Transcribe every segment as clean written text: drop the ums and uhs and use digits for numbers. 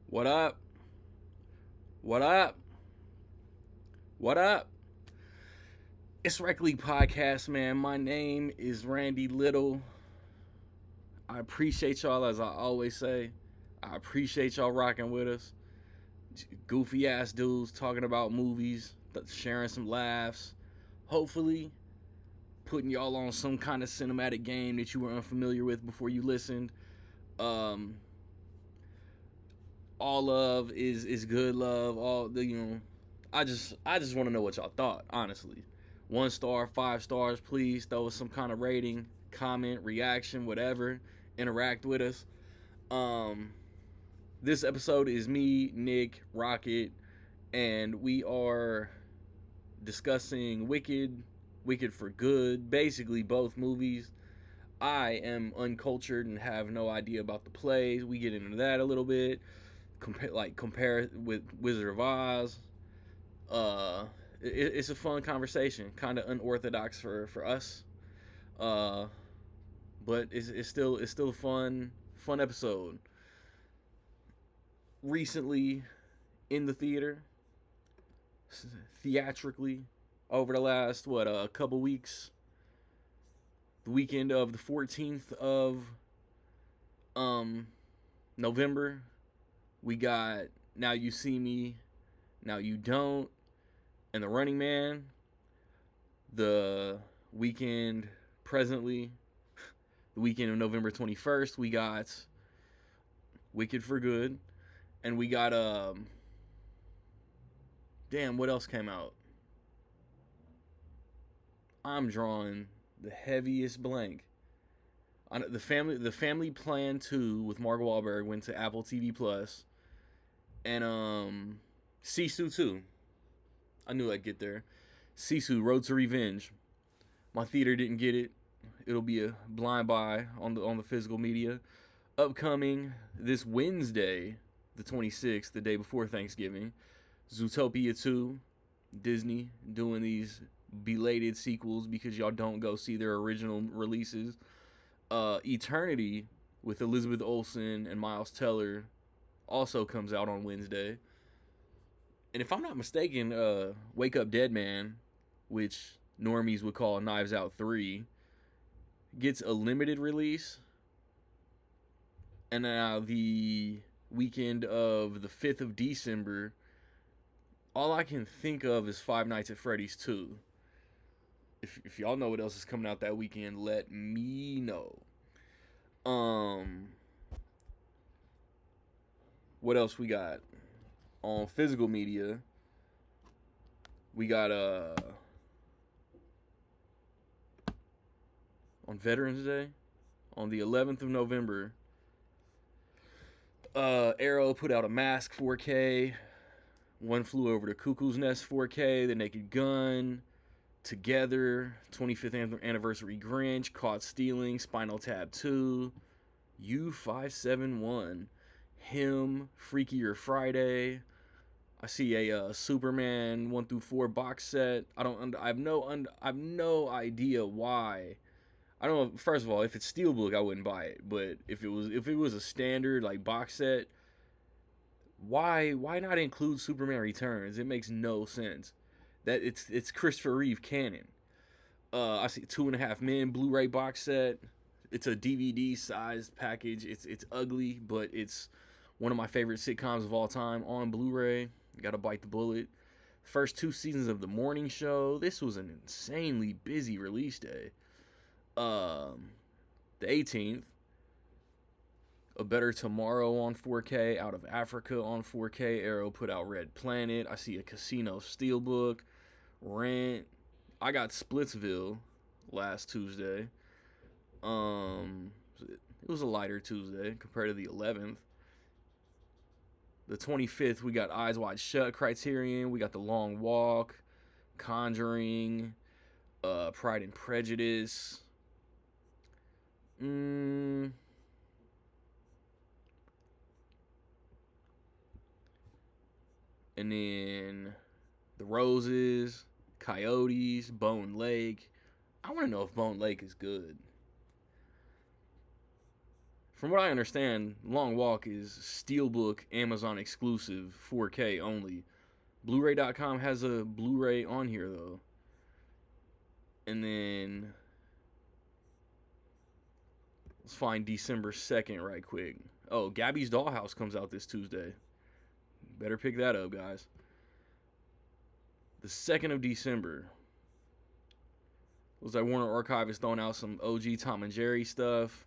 What up? What up? What up? It's Rec League Podcast, man. My name is Randy Little. I appreciate y'all, as I always say. I appreciate y'all rocking with us. Goofy ass dudes talking about movies, sharing some laughs. Hopefully, putting y'all on some kind of cinematic game that you were unfamiliar with before you listened. Um, all love is good love. All the I just want to know what y'all thought, honestly. 1 star, 5 stars, please throw us some kind of rating, comment, reaction, whatever. Interact with us. Um, this episode is me, Nick, Rocket, and we are discussing Wicked for Good, basically both movies. I am uncultured and have no idea about the plays. We get into that a little bit. Compare with Wizard of Oz. uh it's a fun conversation, kind of unorthodox for us, uh but it's still a fun episode. Recently in the theater, theatrically, over the last a couple weeks, the weekend of the 14th of um November, we got Now You See Me, Now You Don't, and The Running Man. The weekend presently, the weekend of November 21st, we got Wicked for Good, and we got damn, what else came out? I'm drawing the heaviest blank. The Family Plan 2 with Mark Wahlberg went to Apple TV Plus, and Sisu 2. I knew I'd get there. Sisu Road to Revenge. My theater didn't get it. It'll be a blind buy on the physical media. Upcoming this Wednesday, the 26th, the day before Thanksgiving, Zootopia 2, Disney doing these belated sequels because y'all don't go see their original releases. Eternity with Elizabeth Olsen and Miles Teller also comes out on Wednesday. And if I'm not mistaken, Wake Up Dead Man, which normies would call Knives Out 3, gets a limited release. And now the weekend of the 5th of December, all I can think of is Five Nights at Freddy's 2. If y'all know what else is coming out that weekend, let me know. Um, what else we got on physical media? We got on Veterans Day, on the 11th of November, Arrow put out a Mask 4K, One Flew Over the Cuckoo's Nest 4K, The Naked Gun, Together, 25th Anniversary Grinch, Caught Stealing, Spinal Tap 2, U571, Him, Freakier Friday. I see a Superman 1 through 4 box set. I have no idea why. I don't know. First of all, if it's steelbook, I wouldn't buy it. But if it was a standard like box set, why not include Superman Returns? It makes no sense. That it's Christopher Reeve canon. I see Two and a Half Men Blu-ray box set. It's a DVD sized package. It's ugly, but it's one of my favorite sitcoms of all time on Blu-ray. Gotta bite the bullet. First 2 seasons of The Morning Show. This was an insanely busy release day. The 18th, A Better Tomorrow on 4K, Out of Africa on 4K. Arrow put out Red Planet. I see a Casino Steelbook, Rent. I got Splitsville last Tuesday. It was a lighter Tuesday compared to the 11th. The 25th, we got Eyes Wide Shut, Criterion. We got The Long Walk, Conjuring, Pride and Prejudice. And then The Roses, Coyotes, Bone Lake. I want to know if Bone Lake is good. From what I understand, Long Walk is Steelbook Amazon exclusive 4K only. Blu-ray.com has a Blu-ray on here though. And then let's find December 2nd right quick. Oh, Gabby's Dollhouse comes out this Tuesday. Better pick that up, guys. The 2nd of December. Looks like Warner Archive is throwing out some OG Tom and Jerry stuff.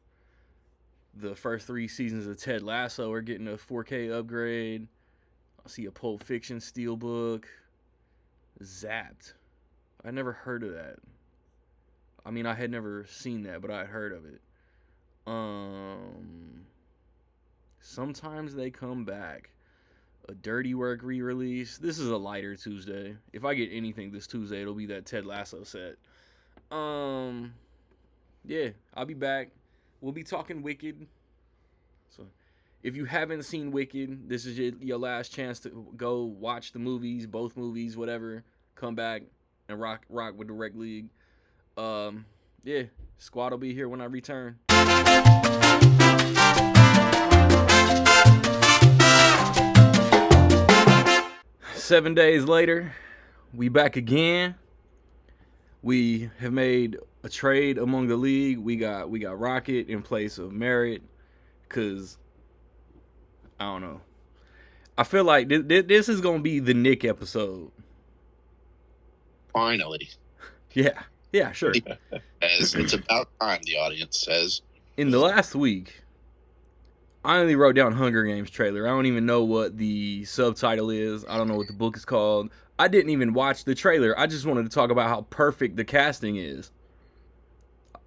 The first 3 seasons of Ted Lasso are getting a 4K upgrade. I see a Pulp Fiction Steelbook. Zapped. I never heard of that. I mean, I had never seen that, but I had heard of it. Sometimes they come back. A Dirty Work re-release. This is a lighter Tuesday. If I get anything this Tuesday, it'll be that Ted Lasso set. Yeah, I'll be back. We'll be talking Wicked. So, if you haven't seen Wicked, this is your last chance to go watch the movies, both movies, whatever. Come back and rock with the Rec League. Yeah, squad will be here when I return. 7 days later, we back again. We have made a trade among the league. We got Rocket in place of Merritt, cause I don't know. I feel like this is gonna be the Nick episode. Finally. Yeah, sure. As it's about time, the audience says. In the last week, I only wrote down Hunger Games trailer. I don't even know what the subtitle is. I don't know what the book is called. I didn't even watch the trailer. I just wanted to talk about how perfect the casting is.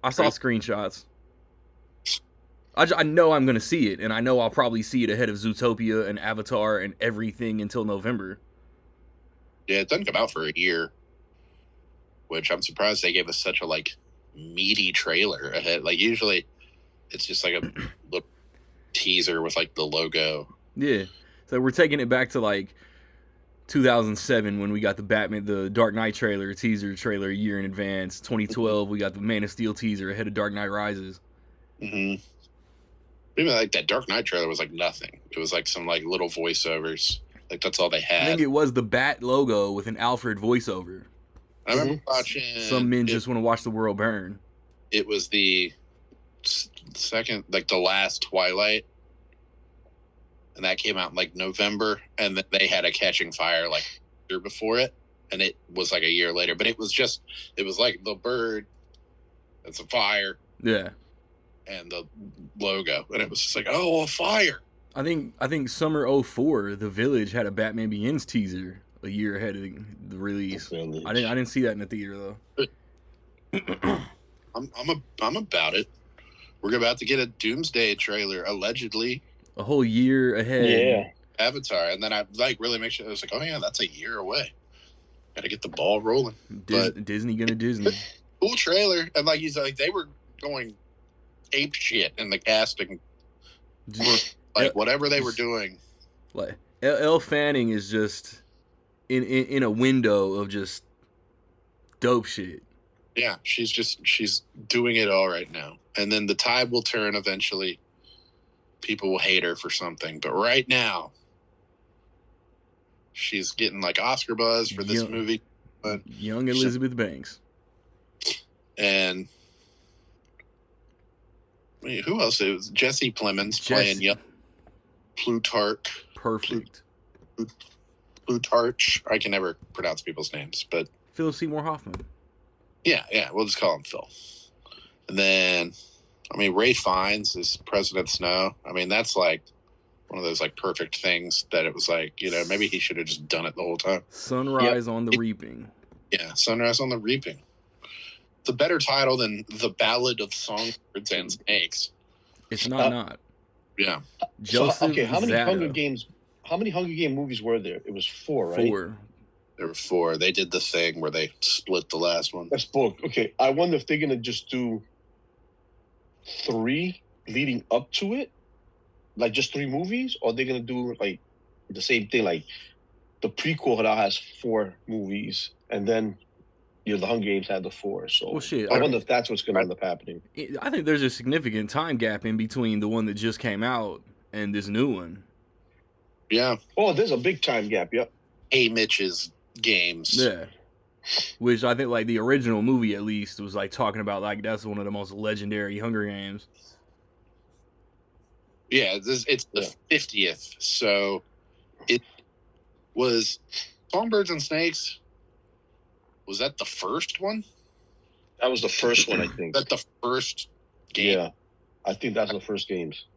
I saw screenshots. I know I'm going to see it, and I know I'll probably see it ahead of Zootopia and Avatar and everything until November. Yeah, it doesn't come out for a year, which I'm surprised they gave us such a, meaty trailer ahead. Usually it's just a little teaser with, the logo. Yeah. So we're taking it back to, 2007 when we got the Dark Knight trailer, teaser trailer a year in advance. 2012, we got the Man of Steel teaser ahead of Dark Knight Rises. Mm-hmm. Even that Dark Knight trailer was nothing. It was some little voiceovers. That's all they had. I think it was the Bat logo with an Alfred voiceover. I remember watching. Some men just want to watch the world burn. It was the second, the last Twilight. And that came out in November, and then they had a Catching Fire year before it, and it was a year later. But it was the bird, it's a fire, yeah, and the logo, and it was just a fire. I think summer 2004, The Village had a Batman Begins teaser a year ahead of the release. I didn't see that in the theater though. I'm about it. We're about to get a Doomsday trailer, allegedly. A whole year ahead. Yeah. Avatar. And then I really make sure I was oh yeah, that's a year away. Gotta get the ball rolling. Disney gonna Disney. Cool trailer. And he's they were going ape shit in the casting. Whatever they were doing. Elle Fanning is just in a window of just dope shit. Yeah, she's doing it all right now. And then the tide will turn eventually. People will hate her for something, but right now she's getting Oscar buzz for this movie. Young Elizabeth Banks. And who else? It was Jesse Plemons playing young Plutarch. Perfect. Plutarch. I can never pronounce people's names, but Philip Seymour Hoffman. Yeah, we'll just call him Phil. And then Ray Fiennes is President Snow. That's one of those perfect things that it was maybe he should have just done it the whole time. Sunrise on the Reaping. Yeah, Sunrise on the Reaping. It's a better title than The Ballad of Songbirds and Snakes. It's not. Yeah. Joseph how many Zado. How many Hunger Game movies were there? It was 4, right? 4. There were 4. They did the thing where they split the last one. That's book. Okay, I wonder if they're gonna just do 3 leading up to it, just 3 movies, or they're gonna do the same thing, the prequel now has 4 movies, and then the Hunger Games had the 4. So Well, shit. I wonder if that's what's going to end up happening. I think there's a significant time gap in between the one that just came out and this new one. Yeah. Oh, there's a big time gap. Yep. A. Mitch's games. Yeah. Which I think, like, the original movie, at least, was, like, talking about, like, that's one of the most legendary Hunger Games. Yeah, it's the 50th. So it was Songbirds and Snakes. Was that the first one? That was the first one, I think. That the first game? Yeah. I think that's the first games.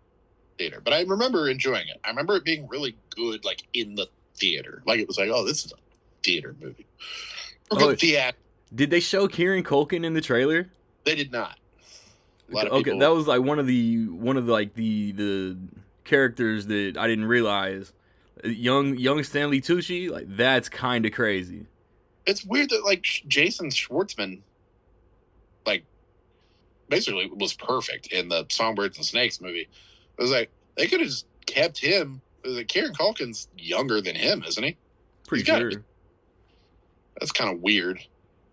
Theater. But I remember enjoying it. I remember it being really good, like, in the theater. Like, it was like, oh, this is a theater movie. Did they show Kieran Culkin in the trailer? They did not. A lot of people... that was like one of the characters that I didn't realize. Young Stanley Tucci, like, that's kind of crazy. It's weird that, like, Jason Schwartzman, like, basically was perfect in the Songbirds and Snakes movie. It was like, they could have just kept him. It was like, Kieran Culkin's younger than him, isn't he? Pretty sure. That's kind of weird.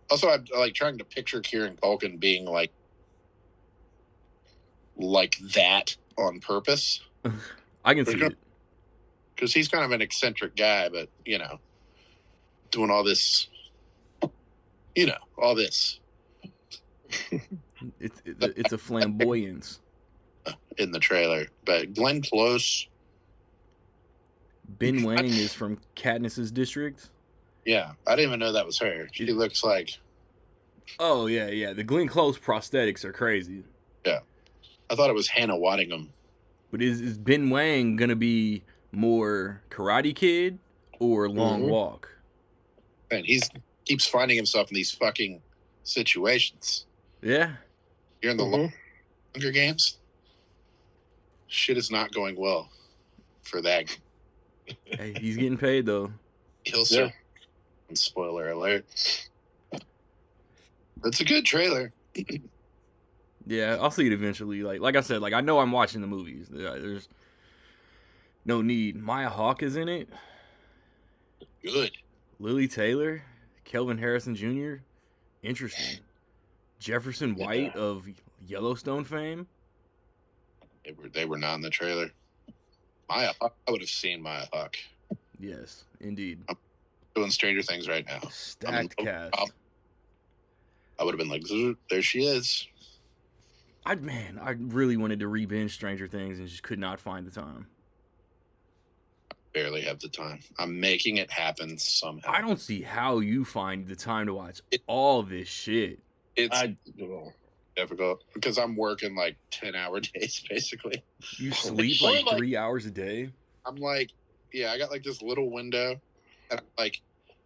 Also, I'm like trying to picture Kieran Culkin being like that on purpose. I can see it. Because he's kind of an eccentric guy, but, you know, doing all this, all this. It's a flamboyance. In the trailer. But Glenn Close. Ben Wang is from Katniss's district. Yeah, I didn't even know that was her. She looks like... Oh, yeah. The Glenn Close prosthetics are crazy. Yeah. I thought it was Hannah Waddingham. But is Ben Wang going to be more Karate Kid or Long Walk? And he keeps finding himself in these fucking situations. Yeah. You're in the Hunger Games. Shit is not going well for that. Hey, he's getting paid, though. He'll serve. Spoiler alert. It's a good trailer. Yeah, I'll see it eventually. Like I said, like, I know I'm watching the movies. There's no need. Maya Hawke is in it. Good. Lily Taylor, Kelvin Harrison Jr. Interesting. Jefferson White of Yellowstone fame. They were not in the trailer. Maya Hawke, I would have seen Maya Hawke. Yes, indeed. I'm doing Stranger Things right now. Stacked cast. I would have been like, there she is. I really wanted to re-binge Stranger Things and just could not find the time. I barely have the time. I'm making it happen somehow. I don't see how you find the time to watch all this shit. It's difficult because I'm working like 10-hour days basically. You sleep like 3 hours a day? I'm like, yeah, I got like this little window and I'm like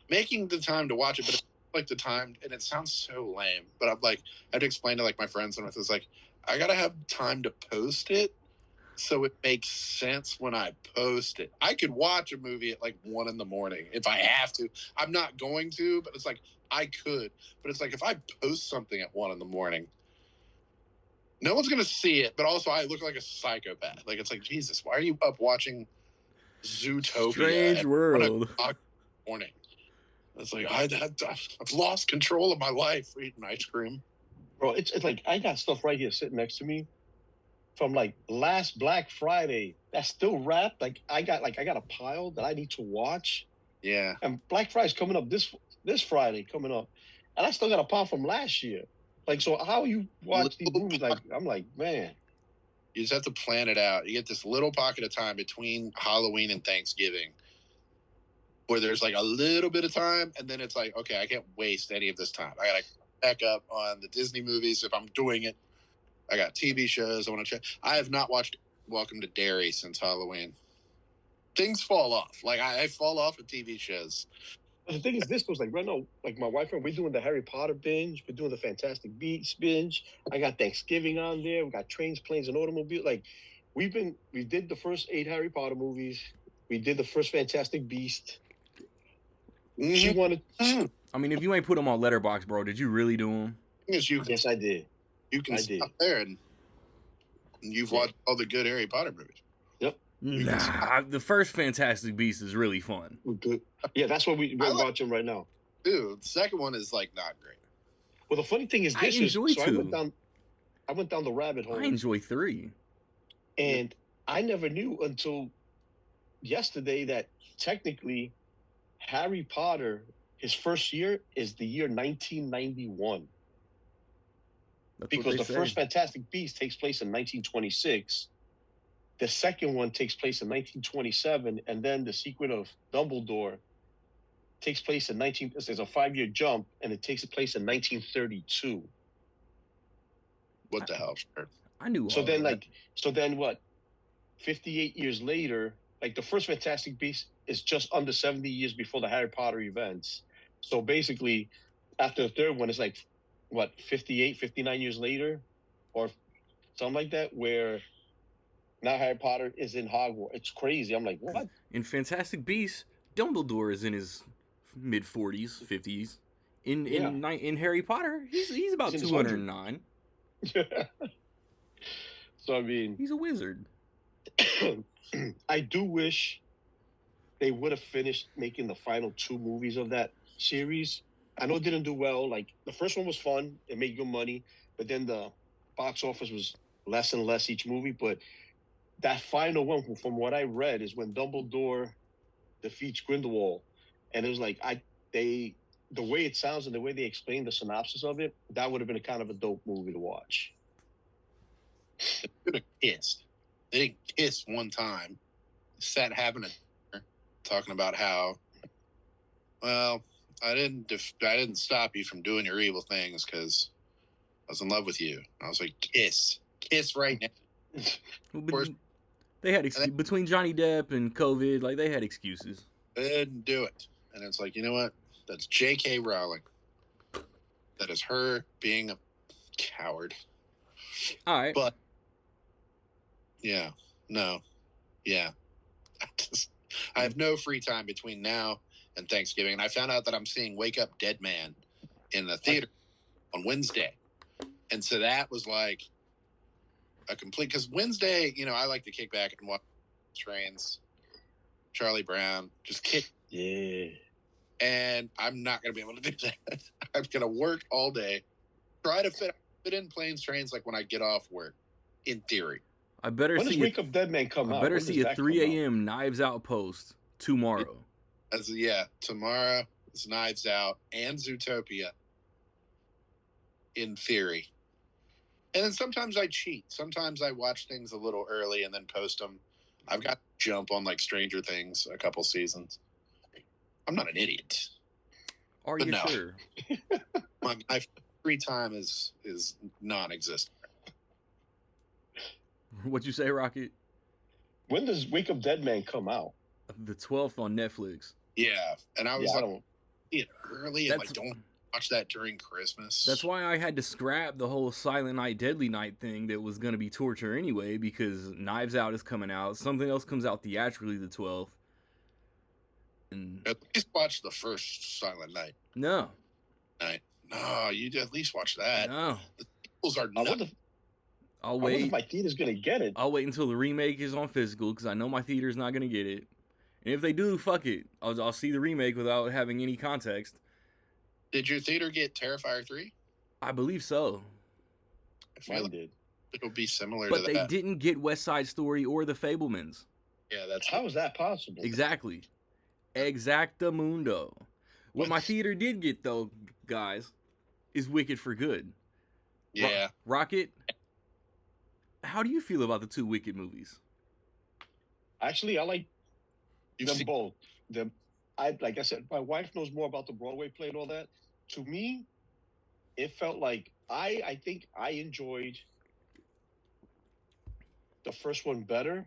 making the time to watch it, but it's like the time, and it sounds so lame, but I'm like, I have to explain to like my friends, and it's like, I gotta have time to post it so it makes sense when I post it. I could watch a movie at like 1 a.m. if I have to. I'm not going to, but it's like I could. But it's like if I post something at 1 a.m, no one's gonna see it, but also I look like a psychopath. Like, it's like, Jesus, why are you up watching Zootopia Strange World at 1 o'clock in the morning? It's like, I've lost control of my life eating ice cream. Bro, it's like I got stuff right here sitting next to me from like last Black Friday that's still wrapped. Like I got a pile that I need to watch. Yeah. And Black Friday's coming up this Friday coming up, and I still got a pile from last year. Like, so how you watch these movies? Like, I'm like, man. You just have to plan it out. You get this little pocket of time between Halloween and Thanksgiving where there's like a little bit of time, and then it's like, okay, I can't waste any of this time. I gotta back up on the Disney movies if I'm doing it. I got TV shows I want to check. I have not watched Welcome to Derry since Halloween. Things fall off. Like, I fall off of TV shows. The thing is, this was like right now, like my wife and we're doing the Harry Potter binge. We're doing the Fantastic Beasts binge. I got Thanksgiving on there. We got Trains, Planes, and Automobiles. Like, we did the first 8 Harry Potter movies. We did the first Fantastic Beast. She wanted. I mean, if you ain't put them on Letterboxd, bro, did you really do them? Yes, I did. You can stop there and you've watched all the good Harry Potter movies. Yep. Nah, the first Fantastic Beast is really fun. Yeah, that's what we're watching right now. 2. The second one is like not great. Well, the funny thing is, I this is enjoy so 2. I went down the rabbit hole, I enjoy 3. and I never knew until yesterday that technically Harry Potter, his first year is the year 1991. That's Because what the they first say. Fantastic Beast takes place in 1926. The second one takes place in 1927, and then the Secret of Dumbledore takes place in 19. There's a 5-year jump, and it takes place in 1932. What the hell? Sure. I knew So all then, that. what? 58 years later, like the first Fantastic Beast is just under 70 years before the Harry Potter events. So basically, after the third one, it's like, what, 58, 59 years later, or something like that, where now Harry Potter is in Hogwarts. It's crazy. I'm like, what? In Fantastic Beasts, Dumbledore is in his mid 40s, 50s. Yeah. In Harry Potter, he's about He's in his 209. So I mean, He's a wizard. I do wish they would have finished making the final 2 movies of that series. I know it didn't do well. Like the first one was fun, it made good money, but then the box office was less and less each movie. But that final one, from what I read, is when Dumbledore defeats Grindelwald, and it was like the way it sounds and the way they explained the synopsis of it, that would have been a kind of a dope movie to watch. They could have kissed. They didn't kiss one time. Sat having a dinner, talking about how, well, I didn't stop you from doing your evil things because I was in love with you. I was like, kiss right now. But course. they had between Johnny Depp and COVID, like they had excuses. They didn't do it, and it's like, you know what? That's J.K. Rowling. That is her being a coward. All right, But yeah, no, yeah. I have no free time between now and Thanksgiving, and I found out that I'm seeing Wake Up Dead Man in the theater on Wednesday, and so that was like a complete. Because Wednesday, I like to kick back and watch Trains, Charlie Brown, just kick. Yeah. And I'm not going to be able to do that. I'm going to work all day, try to fit in Planes, Trains like when I get off work, in theory. I better When does see Wake Up Dead Man come out? I better When see does a that 3 come out? a.m. Knives Out post tomorrow. Tomorrow is Knives Out and Zootopia, in theory. And then sometimes I cheat. Sometimes I watch things a little early and then post them. I've got to jump on like Stranger Things a couple seasons. I'm not an idiot. Are But you no. sure? My free time is non-existent. What'd you say, Rocket? When does Wake Up Dead Man come out? The 12th on Netflix. Yeah, and I was Yeah, I like, don't. see it early and like don't watch that during Christmas. That's why I had to scrap the whole Silent Night, Deadly Night thing that was going to be torture anyway, because Knives Out is coming out. Something else comes out theatrically the 12th. And At least watch the first Silent Night. no. No, you at least watch that. No. The sequels are I nuts. wonder, I'll I wonder if wait. my theater's gonna get it. I'll wait until the remake is on physical, because I know my theater's not going to get it. And if they do, fuck it. I'll see the remake without having any context. Did your theater get Terrifier 3? I believe so. I feel Mine like did. it'll be similar But to they that. didn't get West Side Story or The Fablemans. Yeah, that's How is that possible? Exactly. Exactamundo. What my theater did get, though, guys, is Wicked for Good. yeah. Rocket, how do you feel about the 2 Wicked movies? Actually, I like You've them seen, both. Like I said, my wife knows more about the Broadway play and all that. To me, it felt like I think I enjoyed the first one better.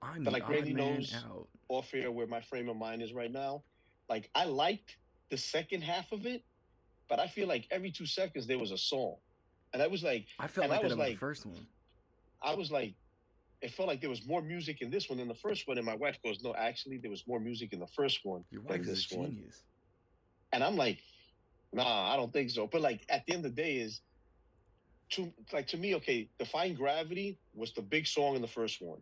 I'm But the like odd Randy man knows out. off air where my frame of mind is right now. Like I liked the second half of it, but I feel like every 2 seconds there was a song, and I was like, I felt and like I that was about the like- first one. I was like, it felt like there was more music in this one than the first one. And my wife goes, no, actually, there was more music in the first one Your than wife is a this one. genius. And I'm like, nah, I don't think so. But like at the end of the day, to me, okay, Defying Gravity was the big song in the first one.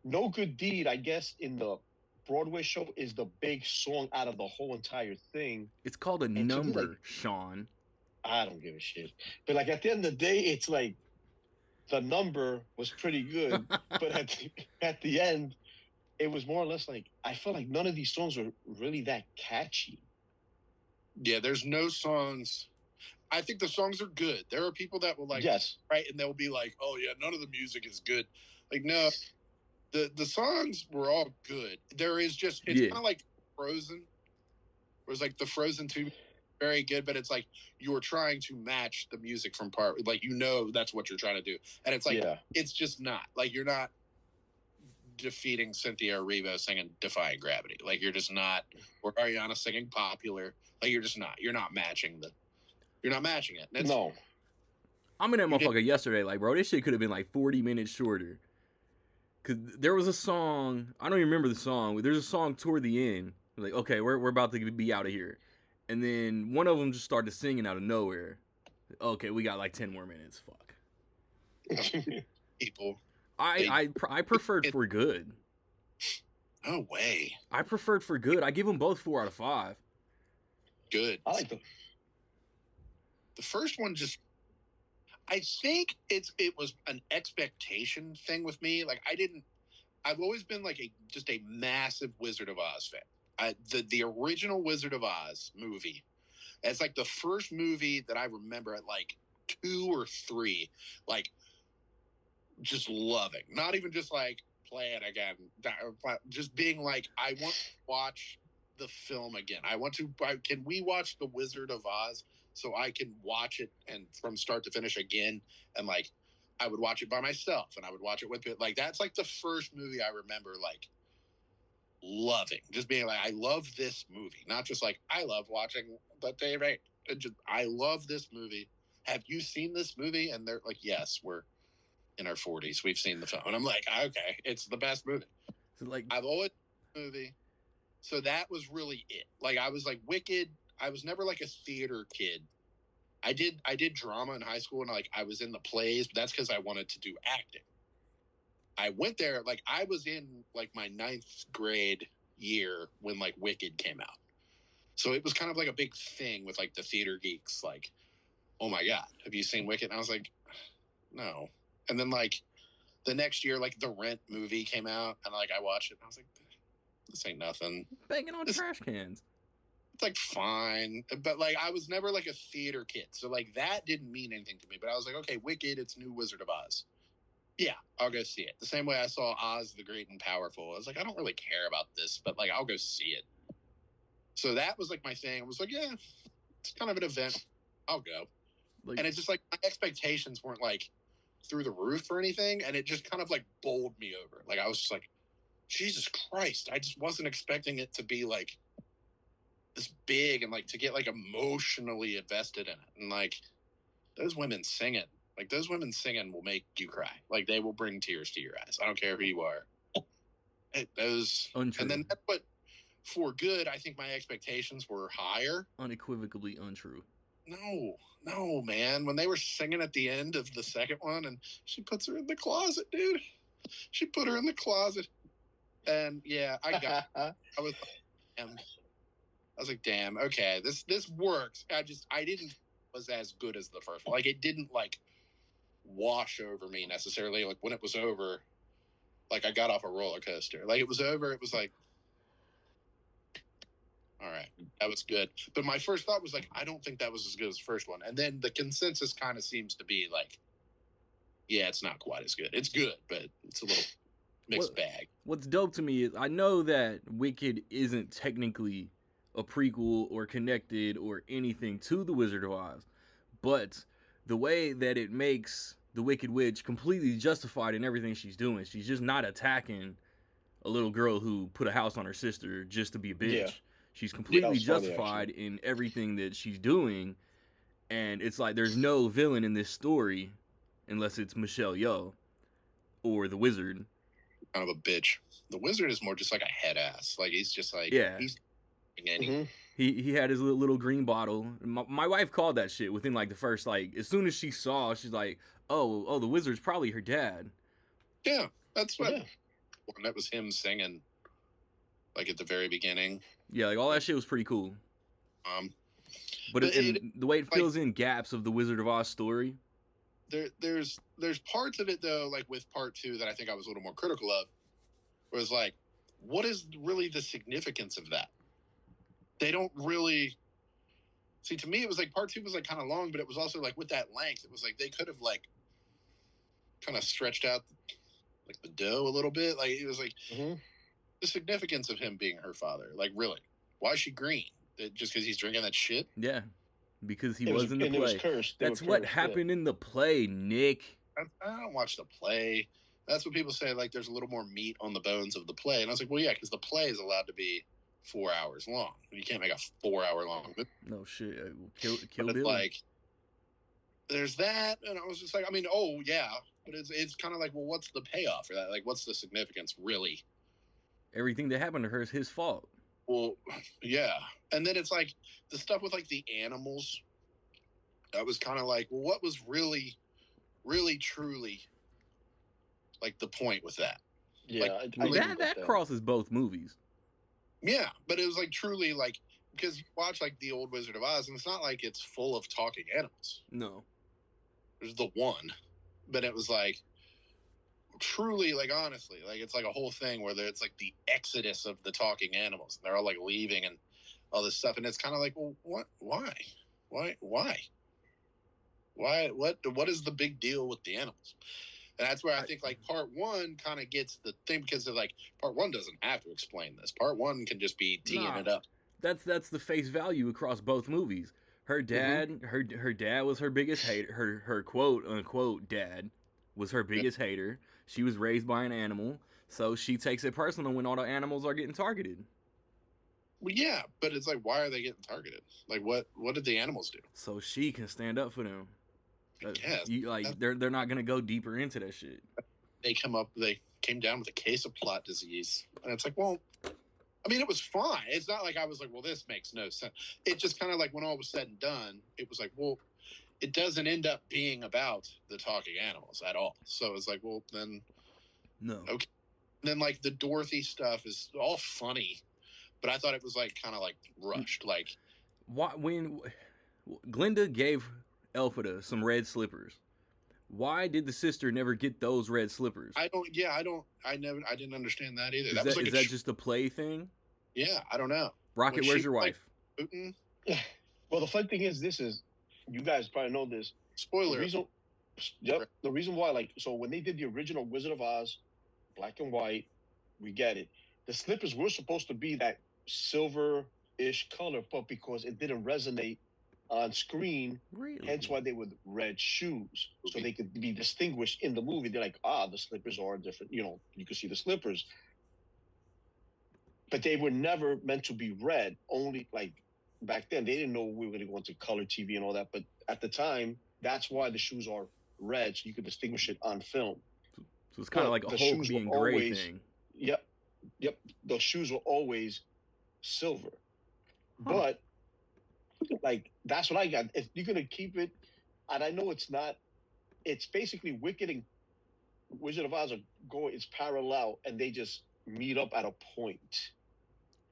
No Good Deed, I guess, in the Broadway show is the big song out of the whole entire thing. It's called a And to me, number, like, Sean. I don't give a shit. But like at the end of the day, it's like the number was pretty good, but at the end, it was more or less like I felt like none of these songs were really that catchy. Yeah, there's no songs. I think the songs are good. There are people that will like, Yes, right, and they'll be like, "Oh yeah, none of the music is good." Like, no, the songs were all good. There is just it's Yeah. kind of like Frozen, where it's like the Frozen 2 very good, but it's like you're trying to match the music from part, like that's what you're trying to do, and it's like yeah. it's just not like you're not defeating Cynthia Erivo singing "Defying Gravity." Like you're just not, or Ariana singing "Popular." Like you're just not. You're not matching it. And it's, No, I'm in that You did- motherfucker yesterday. Like, bro, this shit could have been like 40 minutes shorter. Cause there was a song, I don't even remember the song, but there's a song toward the end. Like, okay, we're about to be out of here. And then one of them just started singing out of nowhere. Okay, we got like 10 more minutes. Fuck. people. I preferred For Good. No way. I preferred For Good. I give them both 4 out of 5. Good. I like them. The first one just. I think it was an expectation thing with me. Like I've always been like just a massive Wizard of Oz fan. The original Wizard of Oz movie. It's like the first movie that I remember at like 2 or 3, like just loving. Not even just like play it again. Just being like, I want to watch the film again. Can we watch The Wizard of Oz so I can watch it and from start to finish again? And like, I would watch it by myself and I would watch it with people. Like, that's like the first movie I remember like loving, just being like, I love this movie. Not just like, I love watching the TV. I love this movie. Have you seen this movie? And they're like, yes, we're in our 40s. We've seen the film. And I'm like, okay, it's the best movie. So like, I've always movie. So that was really it. Like I was like Wicked. I was never like a theater kid. I did drama in high school and like I was in the plays, but that's because I wanted to do acting. I went there, like I was in like my 9th grade year when like Wicked came out. So it was kind of like a big thing with like the theater geeks, like, oh my God, have you seen Wicked? And I was like, no. And then like the next year, like the Rent movie came out and like I watched it and I was like, this ain't nothing. banging on trash cans. It's like fine. But like I was never like a theater kid. So like that didn't mean anything to me. But I was like, okay, Wicked, it's new Wizard of Oz. Yeah, I'll go see it. The same way I saw Oz the Great and Powerful. I was like, I don't really care about this, but like I'll go see it. So that was like my thing. I was like, yeah, it's kind of an event. I'll go. Like, And it's just like my expectations weren't like through the roof or anything. And it just kind of like bowled me over. Like I was just like, Jesus Christ. I just wasn't expecting it to be like this big and like to get like emotionally invested in it. And like those women singing will make you cry. Like they will bring tears to your eyes. I don't care who you are. untrue. And then that's what For Good, I think my expectations were higher. Unequivocally untrue. No, man. When they were singing at the end of the second one and she puts her in the closet, dude. She put her in the closet. And yeah, I was like, damn, okay, this works. I didn't was as good as the first one. Like it didn't like wash over me necessarily. Like when it was over, like I got off a roller coaster. Like it was over, it was like, all right, that was good. But my first thought was like, I don't think that was as good as the first one. And then the consensus kind of seems to be like, yeah, it's not quite as good. It's good, but it's a little mixed bag. What's dope to me is I know that Wicked isn't technically a prequel or connected or anything to The Wizard of Oz, but the way that it makes the Wicked Witch completely justified in everything she's doing. She's just not attacking a little girl who put a house on her sister just to be a bitch. Yeah. She's completely that was funny, justified in everything that she's doing, and it's like there's no villain in this story unless it's Michelle Yeoh or the Wizard. Kind of a bitch. The Wizard is more just like a head ass. Like he's just like he's Mm-hmm. He had his little green bottle. My wife called that shit within like the first as soon as she saw, she's like, oh, the Wizard's probably her dad. Yeah, that's what. That was him singing. like at the very beginning. Yeah, like all that shit was pretty cool. Um, But But the way it fills in gaps of the Wizard of Oz story. there's parts of it though, like with part 2, that I think I was a little more critical of. Where it's like, what is really the significance of that? They don't really see. To me, it was like part 2 was like kind of long, but it was also like with that length, it was like they could have like kind of stretched out like the dough a little bit. Like it was like the significance of him being her father. Like really, why is she green? Just because he's drinking that shit? Yeah, because he It was in the and it was play. cursed. They That's were what cursed, happened in the play, Nick. I don't watch the play. That's what people say. Like there's a little more meat on the bones of the play, and I was like, well, yeah, because the play is allowed to be 4 hours long. You can't make a 4-hour long movie. No shit. Kill But Bill. like, there's that, and I was just like, I mean, oh yeah, but it's kind of like, well, what's the payoff for that? Like, what's the significance really? Everything that happened to her is his fault. Well, yeah, and then it's like the stuff with like the animals. I was kind of like, well, what was really, really, truly like the point with that? Yeah, Like, I That crosses both movies. Yeah, but it was like truly like, because you watch like the old Wizard of Oz, and it's not like it's full of talking animals. No. There's the one, but it was like truly, like honestly, like it's like a whole thing where it's like the exodus of the talking animals. They're all like leaving and all this stuff, and it's kind of like, well, what? Why? What is the big deal with the animals? And that's where I think like part 1 kind of gets the thing, because of like part 1 doesn't have to explain this. Part 1 can just be teeing it up. That's the face value across both movies. Her dad, her dad was her biggest hater. Her quote unquote dad was her biggest hater. She was raised by an animal, so she takes it personal when all the animals are getting targeted. Well, yeah, but it's like, why are they getting targeted? Like, what did the animals do? So she can stand up for them. Yes, they're not gonna go deeper into that shit. They came down with a case of plot disease, and it's like, well, I mean, it was fine. It's not like I was like, well, this makes no sense. It just kind of like when all was said and done, it was like, well, it doesn't end up being about the talking animals at all. So it's like, well, then no. Okay. And then like the Dorothy stuff is all funny, but I thought it was like kind of like rushed. Like, when Glinda gave Elphaba some red slippers, why did the sister never get those red slippers? I didn't understand that either. Is that just a play thing? Yeah, I don't know. Rocket, where's your wife? Putin? Well, the fun thing is, you guys probably know this. Spoiler. The reason why, like, so when they did the original Wizard of Oz, black and white, we get it. The slippers were supposed to be that silver-ish color, but because it didn't resonate on screen, really? Hence why they were red shoes, so they could be distinguished in the movie. They're like, the slippers are different. You know, you could see the slippers, but they were never meant to be red. Only like back then, they didn't know we were going to go into color TV and all that. But at the time, that's why the shoes are red, so you could distinguish it on film. So it's kind of like a Hulk being gray thing. Yep. The shoes were always silver, but like that's what I got. If you're gonna keep it, and I know it's not, it's basically Wicked and Wizard of Oz it's parallel, and they just meet up at a point,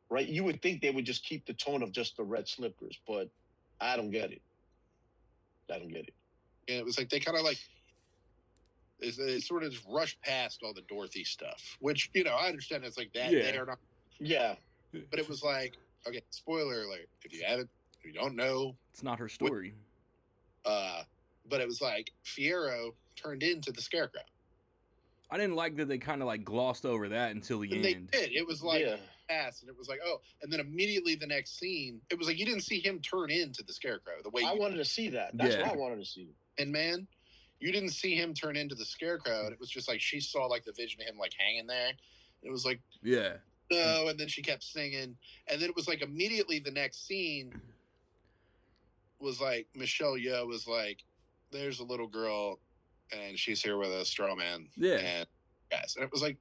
right? You would think they would just keep the tone of just the red slippers, but I don't get it. And it was like they kind of like it sort of just rushed past all the Dorothy stuff, which I understand it's like that. Yeah. They are not. Yeah. But it was like, okay, spoiler alert. If you don't know, it's not her story. But it was like Fiyero turned into the Scarecrow. I didn't like that they kind of like glossed over that until the end. They did. It was like ass, and it was like, oh, and then immediately the next scene, it was like you didn't see him turn into the Scarecrow the way I wanted to see that. That's what I wanted to see. And man, you didn't see him turn into the Scarecrow. And it was just like she saw like the vision of him like hanging there. It was like, yeah. No, and then she kept singing, and then it was like immediately the next scene was like Michelle Yeoh was like, "There's a little girl, and she's here with a straw man." Yeah, and guys, and it was like,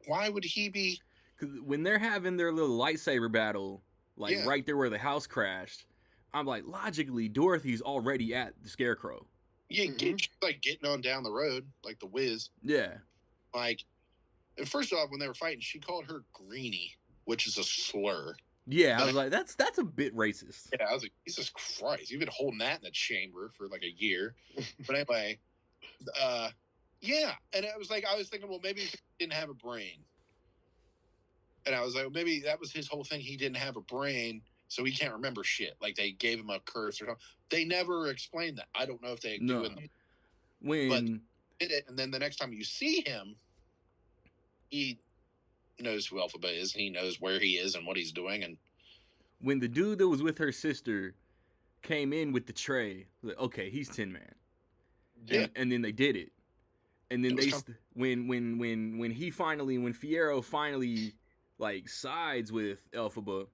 why would he be? Because when they're having their little lightsaber battle, like right there where the house crashed, I'm like, logically, Dorothy's already at the Scarecrow. Yeah, like getting on down the road like the Wiz. Yeah, like. And first off, when they were fighting, she called her greenie, which is a slur. Yeah, I was like, that's a bit racist. Yeah, I was like, Jesus Christ, you've been holding that in the chamber for like a year. But anyway, yeah. And I was thinking, well, maybe he didn't have a brain. And I was like, well, maybe that was his whole thing. He didn't have a brain, so he can't remember shit. Like they gave him a curse or something. They never explained that. I don't know if they do it. But did it, and then the next time you see him, he knows who Elphaba is. He knows where he is and what he's doing. And when the dude that was with her sister came in with the tray, like, okay, he's Tin Man. Yeah. And then they did it. And then when Fiyero finally like sides with Elphaba,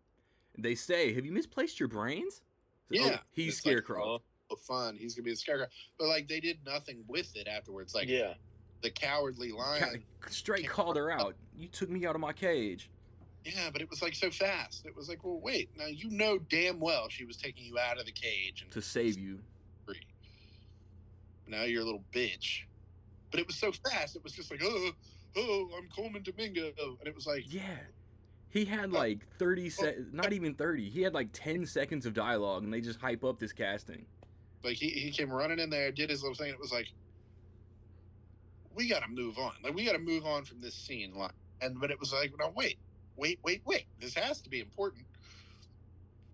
they say, "Have you misplaced your brains?" Yeah, oh, he's Scarecrow. Like, oh, fun. He's gonna be the Scarecrow. But like they did nothing with it afterwards. Like yeah, the Cowardly Lion straight called her out. You took me out of my cage. Yeah, but it was like so fast. It was like, well, wait, now you know damn well she was taking you out of the cage and to save you. Free. Now you're a little bitch. But it was so fast. It was just like, oh, I'm Coleman Domingo, and it was like, yeah. He had like 30 not even 30. He had like 10 seconds of dialogue, and they just hype up this casting. Like he came running in there, did his little thing. And it was like, we got to move on. Like we got to move on from this scene. But it was like, no, wait. This has to be important.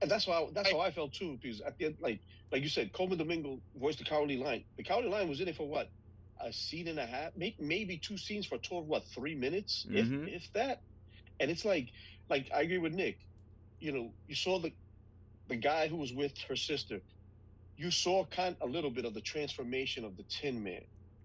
And that's how I felt too. Because at the end, like you said, Coleman Domingo voiced the Cowardly Lion. The Cowardly Lion was in it for what, a scene and a half, maybe 2 scenes for a total of 3 minutes, if that. And it's like I agree with Nick. You know, you saw the guy who was with her sister. You saw a little bit of the transformation of the Tin Man.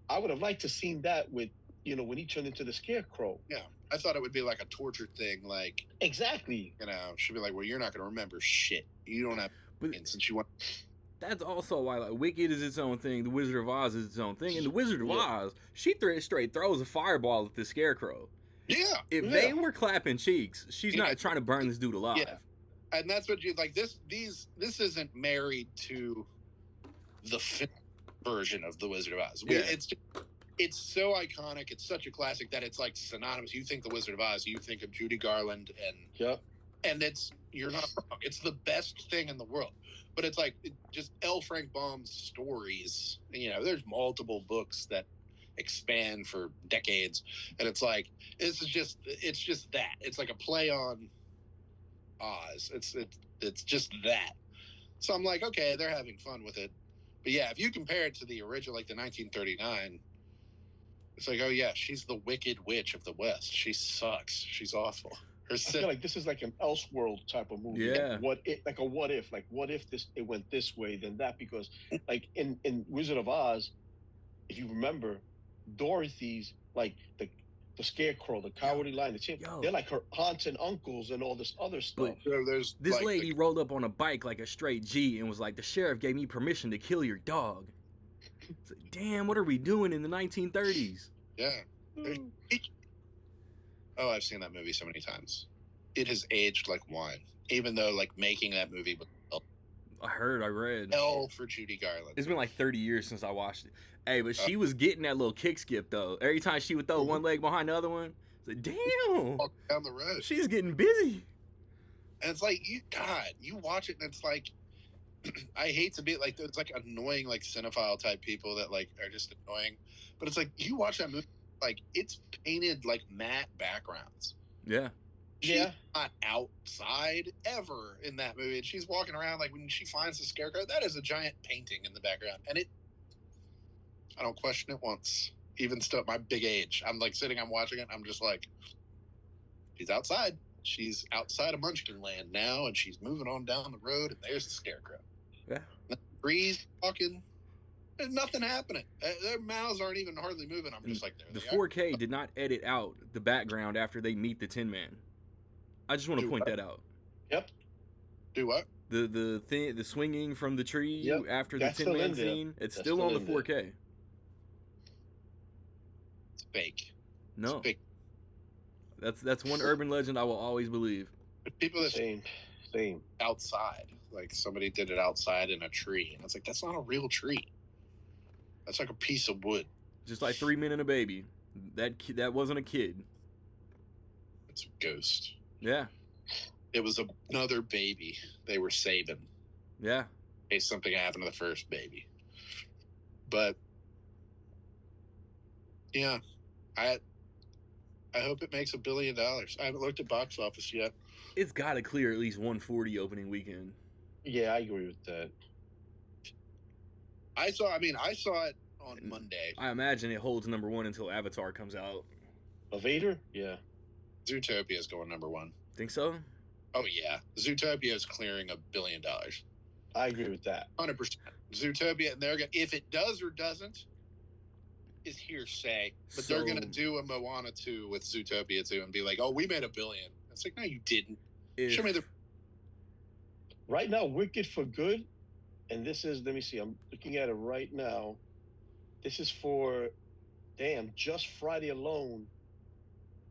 I would have liked to seen that with, you know, when he turned into the Scarecrow. Yeah, I thought it would be like a torture thing. Like exactly. You know, she'd be like, well, you're not going to remember shit. You don't have. Since you want. That's also why like Wicked is its own thing. The Wizard of Oz is its own thing. And the Wizard of Oz, she straight throws a fireball at the Scarecrow. Yeah. If they were clapping cheeks, she's not trying to burn this dude alive. Yeah. And that's what you like. This isn't married to the film version of the Wizard of Oz. Yeah. It's so iconic. It's such a classic that it's like synonymous. You think the Wizard of Oz, you think of Judy Garland, and you're not wrong. It's the best thing in the world. But it's like just L. Frank Baum's stories. You know, there's multiple books that expand for decades, and it's like it's just that. It's like a play on Oz. It's just that. So I'm like, okay, they're having fun with it. But yeah, if you compare it to the original, like the 1939, it's like, oh yeah, she's the Wicked Witch of the West. She sucks. She's awful. I feel like this is like an Elseworld type of movie. Yeah. What if it went this way, then that? Because like in Wizard of Oz, if you remember, Dorothy's like the Scarecrow, the Cowardly Lion, they're like her aunts and uncles and all this other stuff. So there's this lady rolled up on a bike like a straight G and was like, the sheriff gave me permission to kill your dog. It's like, damn, what are we doing in the 1930s? Yeah. Oh, I've seen that movie so many times. It has aged like wine. Even though like making that movie was I read. hell for Judy Garland. It's been like 30 years since I watched it. Hey, but she was getting that little kick skip though. Every time she would throw one leg behind the other one, it's like, damn. Walk down the road. She's getting busy. And it's like, you watch it and it's like, I hate to be like, there's like annoying like cinephile type people that like are just annoying. But it's like, you watch that movie, like it's painted like matte backgrounds. Yeah. She's not outside ever in that movie. And she's walking around like when she finds the Scarecrow, that is a giant painting in the background. And I don't question it once. Even still at my big age. I'm like I'm watching it, I'm just like, she's outside. She's outside of Munchkin Land now, and she's moving on down the road, and there's the Scarecrow. Yeah. The breeze talking. There's nothing happening. Their mouths aren't even hardly moving. I'm just like, the 4K did not edit out the background after they meet the Tin Man. I just want to point that out. Yep. Do what? The swinging from the tree after That's the Tin Man scene. It's still on the 4K. It's fake. No. It's fake. That's one urban legend I will always believe. But people that same outside, like somebody did it outside in a tree, and it's like that's not a real tree. That's like a piece of wood. Just like 3 Men and a Baby. That wasn't a kid. It's a ghost. Yeah. It was another baby they were saving Yeah. in case something happened to the first baby. But yeah, I hope it makes $1 billion. I haven't looked at box office yet. It's got to clear at least 140 opening weekend. Yeah, I agree with that. I saw it on Monday. I imagine it holds number one until Avatar comes out. Vader? Yeah. Zootopia is going number one. Think so? Oh yeah, Zootopia is clearing $1 billion. I agree with that. 100%. Zootopia, and they're gonna, if it does or doesn't, is hearsay. But they're gonna do a Moana 2 with Zootopia 2 and be like, "Oh, we made $1 billion." It's like, no, you didn't. Show me the. Right now, Wicked for Good, and this is. Let me see. I'm looking at it right now. This is for, just Friday alone.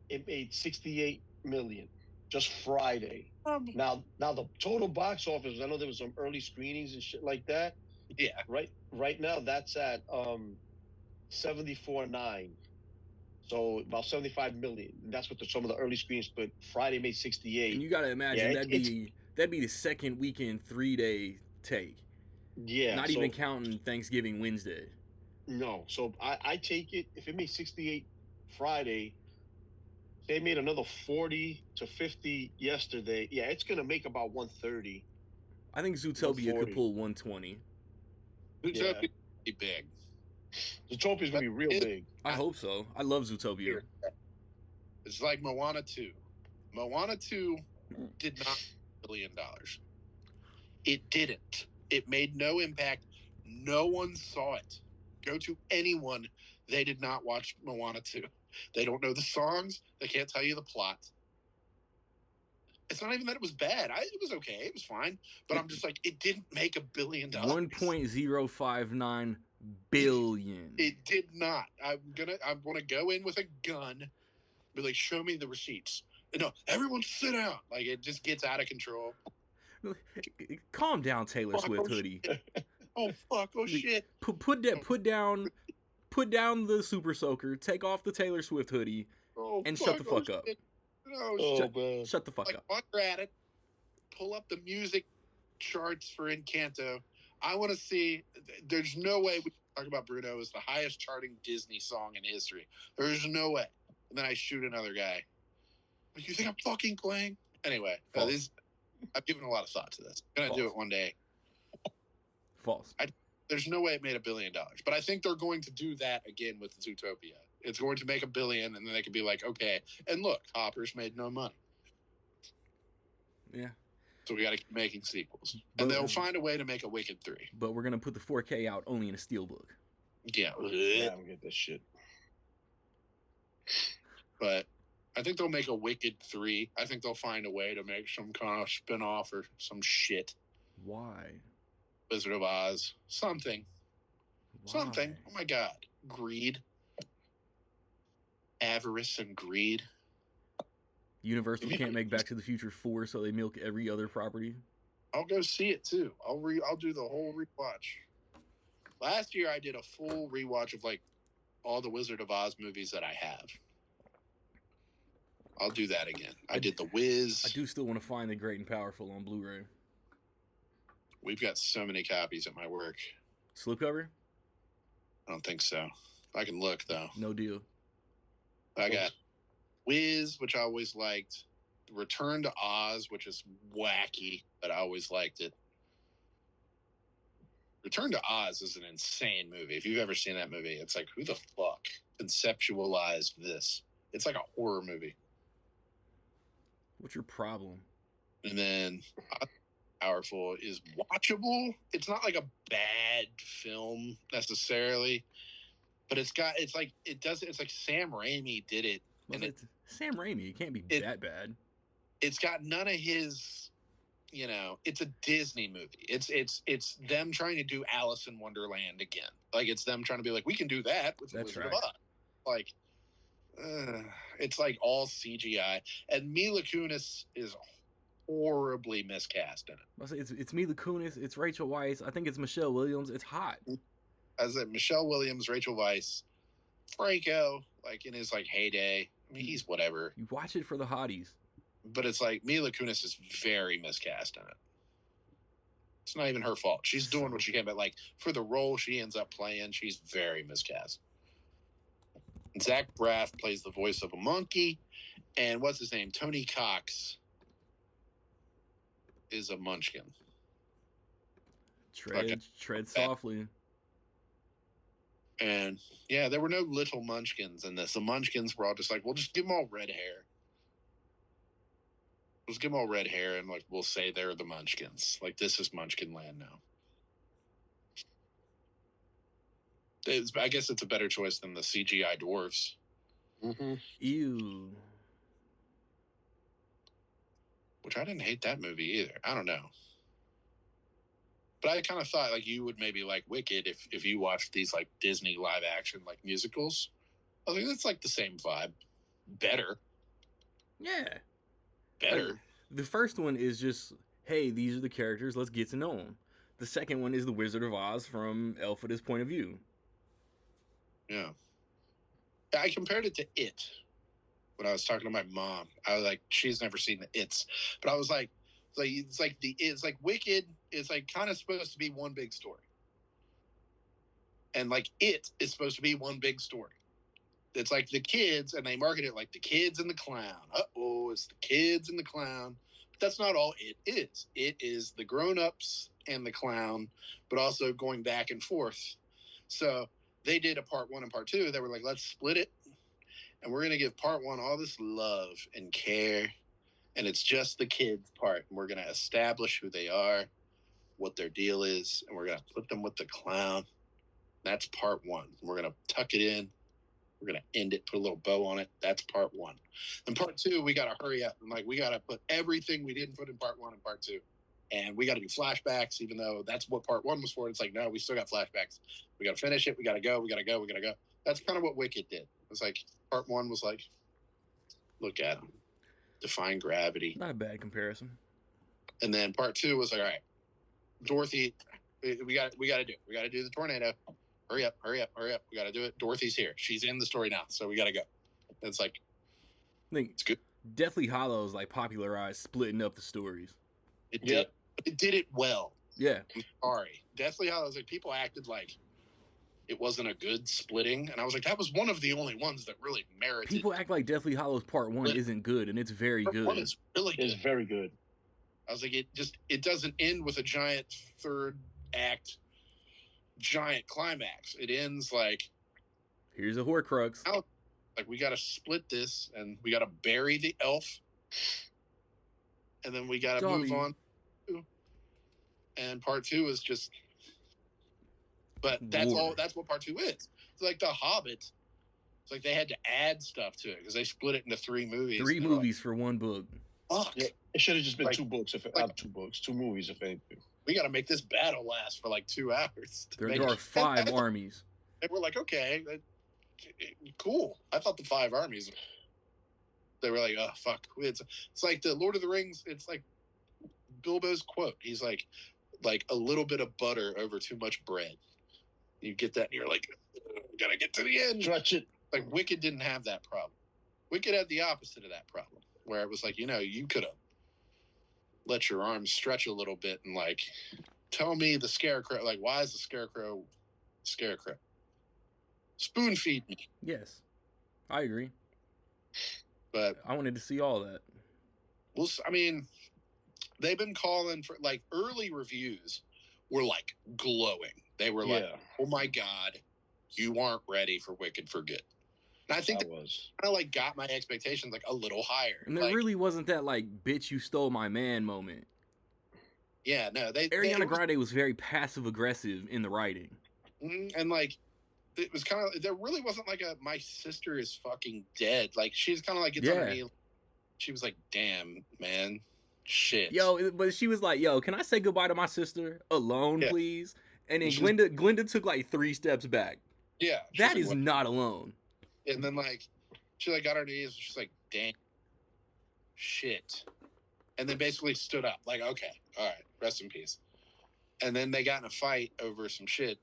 It made 68 million. Just Friday. Now the total box office. I know there was some early screenings and shit like that. Yeah. Right now, that's at 74.9. So about 75 million. That's what some of the early screens. But Friday made 68. And you gotta imagine that'd be the second weekend 3-day take. Yeah. Not even counting Thanksgiving Wednesday. No. So I take it, if it made 68 Friday, they made another 40 to 50 yesterday. Yeah, it's gonna make about 130. I think Zootopia could pull 120. Zootopia be big. Zootopia's gonna be real big. I hope so. I love Zootopia. It's like Moana 2. Moana 2 did not $1 billion. It didn't. It made no impact. No one saw it. Go to anyone. They did not watch Moana 2. They don't know the songs. They can't tell you the plot. It's not even that it was bad. It was okay. It was fine. But I'm just like, it didn't make $1 billion. 1.059 billion. It did not. I want to go in with a gun, be like, show me the receipts. No, everyone sit down. Like, it just gets out of control. Calm down, Taylor Swift hoodie. Oh fuck! Oh shit! Put down the Super Soaker. Take off the Taylor Swift hoodie, and shut the fuck up. Shut the fuck up. While you're at it, pull up the music charts for Encanto. I want to see. There's no way we can talk about Bruno as the highest charting Disney song in history. There's no way. And then I shoot another guy. You think I'm fucking playing? Anyway, I've given a lot of thought to this. I'm gonna do it one day. False. There's no way it made $1 billion, but I think they're going to do that again with Zootopia. It's going to make $1 billion, and then they can be like, okay, and look, Hoppers made no money. Yeah. So we got to keep making sequels, and they'll find a way to make a Wicked 3. But we're gonna put the 4K out only in a steelbook. Yeah. I don't get this shit. But I think they'll make a Wicked 3. I think they'll find a way to make some kind of spin-off or some shit. Why? Wizard of Oz. Something. Why? Something. Oh my God. Greed. Avarice and greed. Universal can't make Back to the Future 4, so they milk every other property. I'll go see it too. I'll do the whole rewatch. Last year I did a full rewatch of like all the Wizard of Oz movies that I have. I'll do that again. I did The Wiz. I do still want to find The Great and Powerful on Blu-ray. We've got so many copies at my work. Slipcover? I don't think so. I can look though. No deal. I got Wiz, which I always liked. Return to Oz, which is wacky, but I always liked it. Return to Oz is an insane movie. If you've ever seen that movie, it's like, who the fuck conceptualized this? It's like a horror movie. What's your problem? And then Powerful is watchable. It's not like a bad film necessarily, but it's like Sam Raimi did it. Well, and it's Sam Raimi. It can't be that bad. It's got none of his, it's a Disney movie. It's them trying to do Alice in Wonderland again. Like, it's them trying to be like, we can do that with the Wizard of Oz. Like, it's like all CGI. And Mila Kunis is horribly miscast in it. It's Mila Kunis. It's Rachel Weisz. I think it's Michelle Williams. It's hot. As Michelle Williams, Rachel Weisz, Franco, like in his like heyday, mean, he's whatever. You watch it for the hotties. But it's like Mila Kunis is very miscast in it. It's not even her fault. She's doing what she can, but like for the role she ends up playing, she's very miscast. Zach Braff plays the voice of a monkey, and what's his name? Tony Cox is a munchkin. Tread softly. And yeah, there were no little munchkins in this. The munchkins were all just like, we'll just give them all red hair. Let's give them all red hair, and like we'll say they're the munchkins. Like this is Munchkin Land now. I guess it's a better choice than the CGI dwarves. Mm-hmm. Ew. Which I didn't hate that movie either. I don't know. But I kind of thought like you would maybe like Wicked if you watched these like Disney live action like musicals. I was like, that's like the same vibe. Better. Yeah. Better. The first one is just, hey, these are the characters, let's get to know them. The second one is the Wizard of Oz from Elphida's point of view. Yeah. I compared it to It when I was talking to my mom. I was like, she's never seen the It's, but I was like, it's like Wicked is like kind of supposed to be one big story, and like It is supposed to be one big story. It's like the kids, and they market it like the kids and the clown. It's the kids and the clown. But that's not all it is. It is the grown-ups and the clown, but also going back and forth. So they did a part 1 and part 2. They were like, let's split it, and we're going to give part 1 all this love and care, and it's just the kids part. And we're going to establish who they are, what their deal is, and we're going to put them with the clown. That's part 1. And we're going to tuck it in. We're going to end it, put a little bow on it. That's part 1. And part 2, we got to hurry up. And like, we got to put everything we didn't put in part 1 and part 2. And we got to do flashbacks, even though that's what part 1 was for. It's like, no, we still got flashbacks. We got to finish it. We got to go. We got to go. We got to go. That's kind of what Wicked did. It's like part 1 was like, look at them. Define gravity. Not a bad comparison. And then part 2 was like, all right, Dorothy, we got to do it. We got to do the tornado. Hurry up. We got to do it. Dorothy's here. She's in the story now, so we got to go. It's like, I think it's good. Deathly Hallows like popularized splitting up the stories. It did. It did it well. Yeah. I'm sorry. Deathly Hallows, like people acted like it wasn't a good splitting, and I was like, that was one of the only ones that really merited. People act like Deathly Hallows Part 1 isn't good, and it's very Part good. 1 is really good. It's very good. I was like, it doesn't end with a giant third act, giant climax. It ends like, here's a Horcrux. Like we got to split this, and we got to bury the elf, and then we got to move on. And part 2 is just, but that's War. all. That's what part 2 is. It's like The Hobbit. It's like they had to add stuff to it because they split it into 3 movies. 3 movies for 1 book. Fuck. Yeah, it should have just been Like- 2 books. Not 2 books, 2 movies, if anything. We got to make this battle last for like 2 hours. There Make are it- 5 armies. And we're like, okay, cool. I thought the 5 armies. They were like, oh fuck. It's like the Lord of the Rings. It's like Bilbo's quote. He's like a little bit of butter over too much bread. You get that, and you're like, gotta get to the end. Stretch it. Like Wicked didn't have that problem. Wicked had the opposite of that problem, where it was like, you could have let your arms stretch a little bit and like tell me the scarecrow. Like, why is the scarecrow? Spoon feed me. Yes. I agree. But I wanted to see all that. well, I mean, they've been calling for like early reviews were like glowing. They were like, oh my God, you aren't ready for Wicked for good. And I think I that was. kind of like got my expectations like a little higher. And there like, really wasn't that like bitch you stole my man moment. yeah, no, Ariana Grande was very passive aggressive in the writing. and like it was kind of, there really wasn't like a my sister is fucking dead. Like she's kind of like gets on her knee. She was like, damn man, shit. Yo, but she was like, yo, can I say goodbye to my sister alone, Yeah. please? And then She's- Glenda took like 3 steps back. Yeah, she's That like, is "What?" not alone. And then like she like got on her knees and she's like, damn shit. And then basically stood up, like, okay, all right, rest in peace. And then they got in a fight over some shit.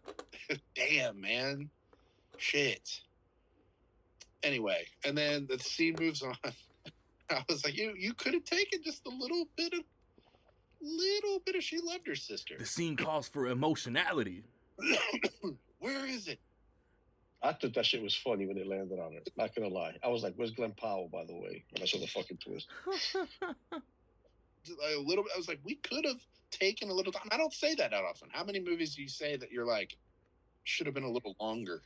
Damn, man. Shit. Anyway, and then the scene moves on. I was like, you could have taken just a little bit of She Loved Her Sister. The scene calls for emotionality. Where is it? I thought that shit was funny when they landed on her. Not gonna lie. I was like, "Where's Glenn Powell?" By the way, when I saw the fucking twist. A little bit. I was like, we could have taken a little time. I don't say that often. How many movies do you say that you're like, should have been a little longer?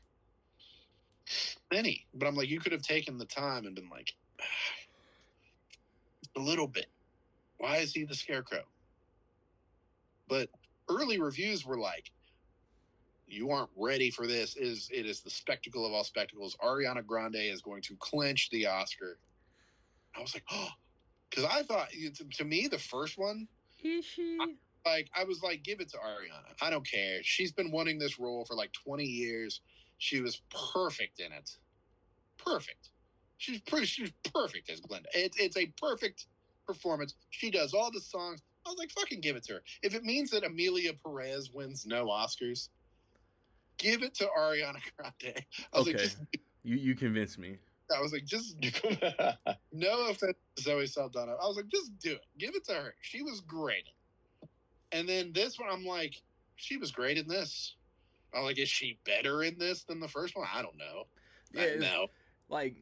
Many. But I'm like, you could have taken the time and been like, a little bit. Why is he the Scarecrow? But early reviews were like, you aren't ready for this. It is the spectacle of all spectacles. Ariana Grande is going to clinch the Oscar. I was like, oh, because I thought, to me, the first one, Is she? I was like, give it to Ariana. I don't care. She's been wanting this role for like 20 years. She was perfect in it. Perfect. She's perfect as Glinda. It's a perfect performance. She does all the songs. I was like, fucking give it to her. If it means that Amelia Perez wins no Oscars, give it to Ariana Grande. I was Okay. like, just, You convinced me. I was like, just no offense to Zoe Saldana. I was like, just do it. Give it to her. She was great. And then this one, I'm like, she was great in this. I'm like, is she better in this than the first one? I don't know. Yeah, No. Like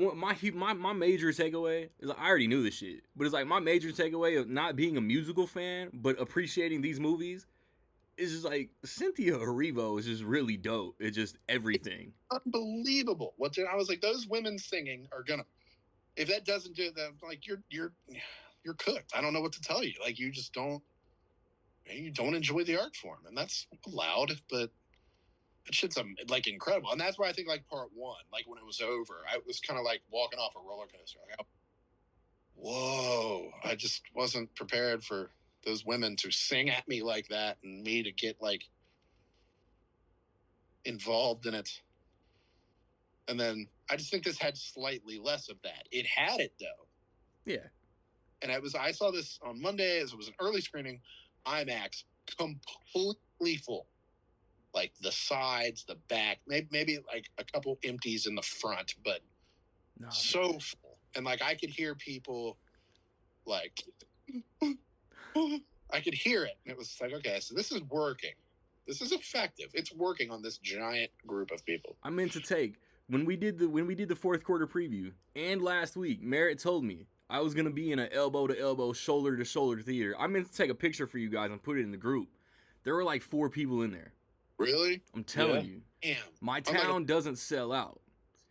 my major takeaway is like, I already knew this shit, but it's like my major takeaway of not being a musical fan but appreciating these movies is just like Cynthia Erivo is just really dope. It's just everything. Unbelievable. I was like, those women singing are gonna. If that doesn't do that, like you're cooked. I don't know what to tell you. Like you just don't. You don't enjoy the art form, and that's allowed. But that shit's like incredible, and that's why I think like part one, like when it was over, I was kind of like walking off a roller coaster. Like, whoa! I just wasn't prepared for those women to sing at me like that, and me to get like involved in it. And then I just think this had slightly less of that. It had it though. Yeah. And I saw this on Monday as it was an early screening, IMAX, completely full. Like the sides, the back, maybe like a couple empties in the front, but so full. And like I could hear people like I could hear it. And it was like, okay, so this is working. This is effective. It's working on this giant group of people. I meant to take when we did the fourth quarter preview and last week, Merritt told me I was gonna be in an elbow to elbow, shoulder to shoulder theater. I meant to take a picture for you guys and put it in the group. There were like 4 people in there. Really? I'm telling you. Damn. My town doesn't sell out.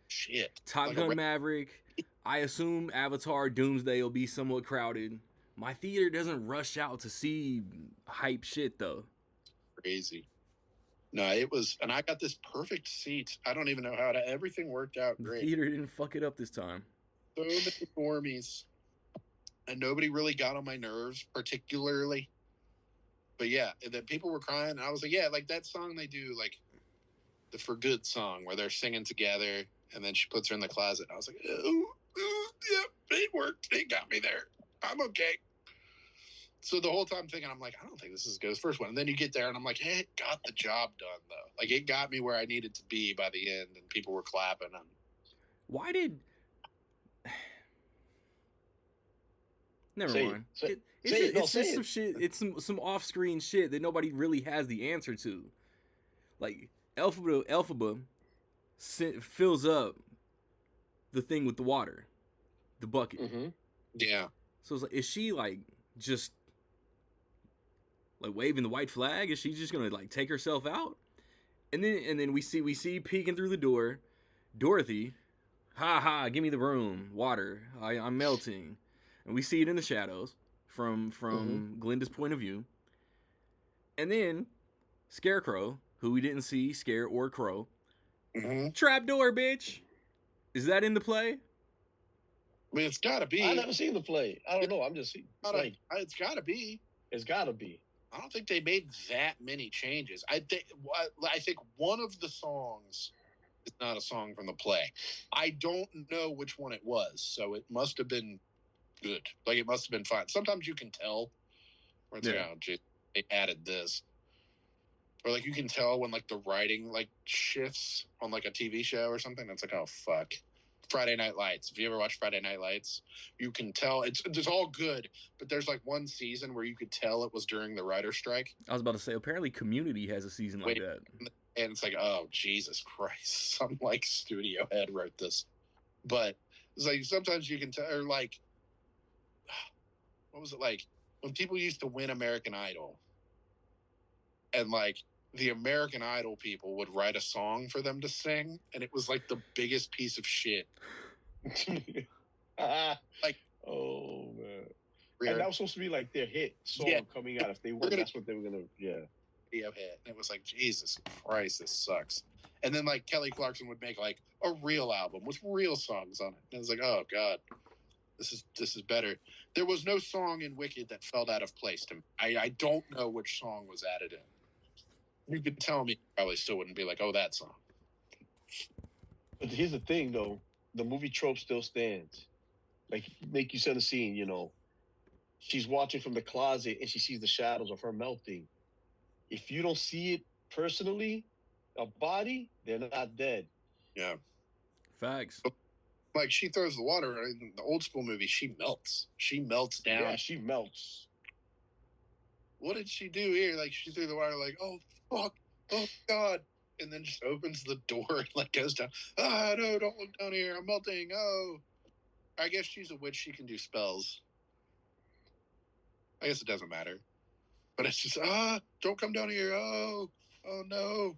Shit. Top Gun Maverick. I assume Avatar Doomsday will be somewhat crowded. My theater doesn't rush out to see hype shit though. Crazy. No, it was, and I got this perfect seat. I don't even know how everything worked out great. The theater didn't fuck it up this time. So many normies, and nobody really got on my nerves particularly. But yeah, that people were crying, and I was like, yeah, like that song they do, like the For Good song where they're singing together, and then she puts her in the closet. I was like, yeah, it worked. It got me there. I'm okay. So the whole time thinking, I'm like, I don't think this is as good as first one. And then you get there, and I'm like, hey, it got the job done, though. Like, it got me where I needed to be by the end, and people were clapping. And why did... Never mind. It's just some shit. It's some off-screen shit that nobody really has the answer to. Like, Elphaba fills up the thing with the water. The bucket. Mm-hmm. Yeah. So it's like, is she, like, just... like waving the white flag? Is she just gonna like take herself out? And then we see peeking through the door, Dorothy, give me the broom, water, I'm melting, and we see it in the shadows from Glinda's point of view. And then Scarecrow, who we didn't see scare or crow, trapdoor, bitch. Is that in the play? I mean, it's gotta be. I never seen the play. I don't know. I'm just like, it's gotta be. It's gotta be. I don't think they made that many changes. I think one of the songs is not a song from the play. I don't know which one it was, so it must have been good. Like, it must have been fine. Sometimes you can tell where it's like, oh, gee, they added this. Or, like, you can tell when, like, the writing, like, shifts on, like, a TV show or something. It's like, oh, fuck. Friday Night Lights. If you ever watch Friday Night Lights, you can tell it's all good, but there's like one season where you could tell it was during the writer's strike. I was about to say, apparently Community has a season like that. And it's like, oh, Jesus Christ. Some like studio head wrote this. But it's like sometimes you can tell, or like, what was it like? When people used to win American Idol, and like the American Idol people would write a song for them to sing, and it was like the biggest piece of shit. Like, oh man. And that was supposed to be like their hit song coming out. If they won, that's what they were gonna video hit. And it was like, Jesus Christ, this sucks. And then like Kelly Clarkson would make like a real album with real songs on it. And it was like, oh God, this is better. There was no song in Wicked that felt out of place to me. I don't know which song was added in. You could tell me, probably still wouldn't be like, oh, that song. But here's the thing, though. The movie trope still stands. Like, Nick, you said the scene, you know, she's watching from the closet and she sees the shadows of her melting. If you don't see it personally, a body, they're not dead. Yeah. Facts. Like, she throws the water. In the old school movie, she melts. She melts down. Yeah, she melts. What did she do here? Like, she threw the water, like, oh, fuck. Oh, God. And then just opens the door and, like, goes down. Ah, no, don't look down here. I'm melting. Oh. I guess she's a witch. She can do spells. I guess it doesn't matter. But it's just, don't come down here. Oh, no.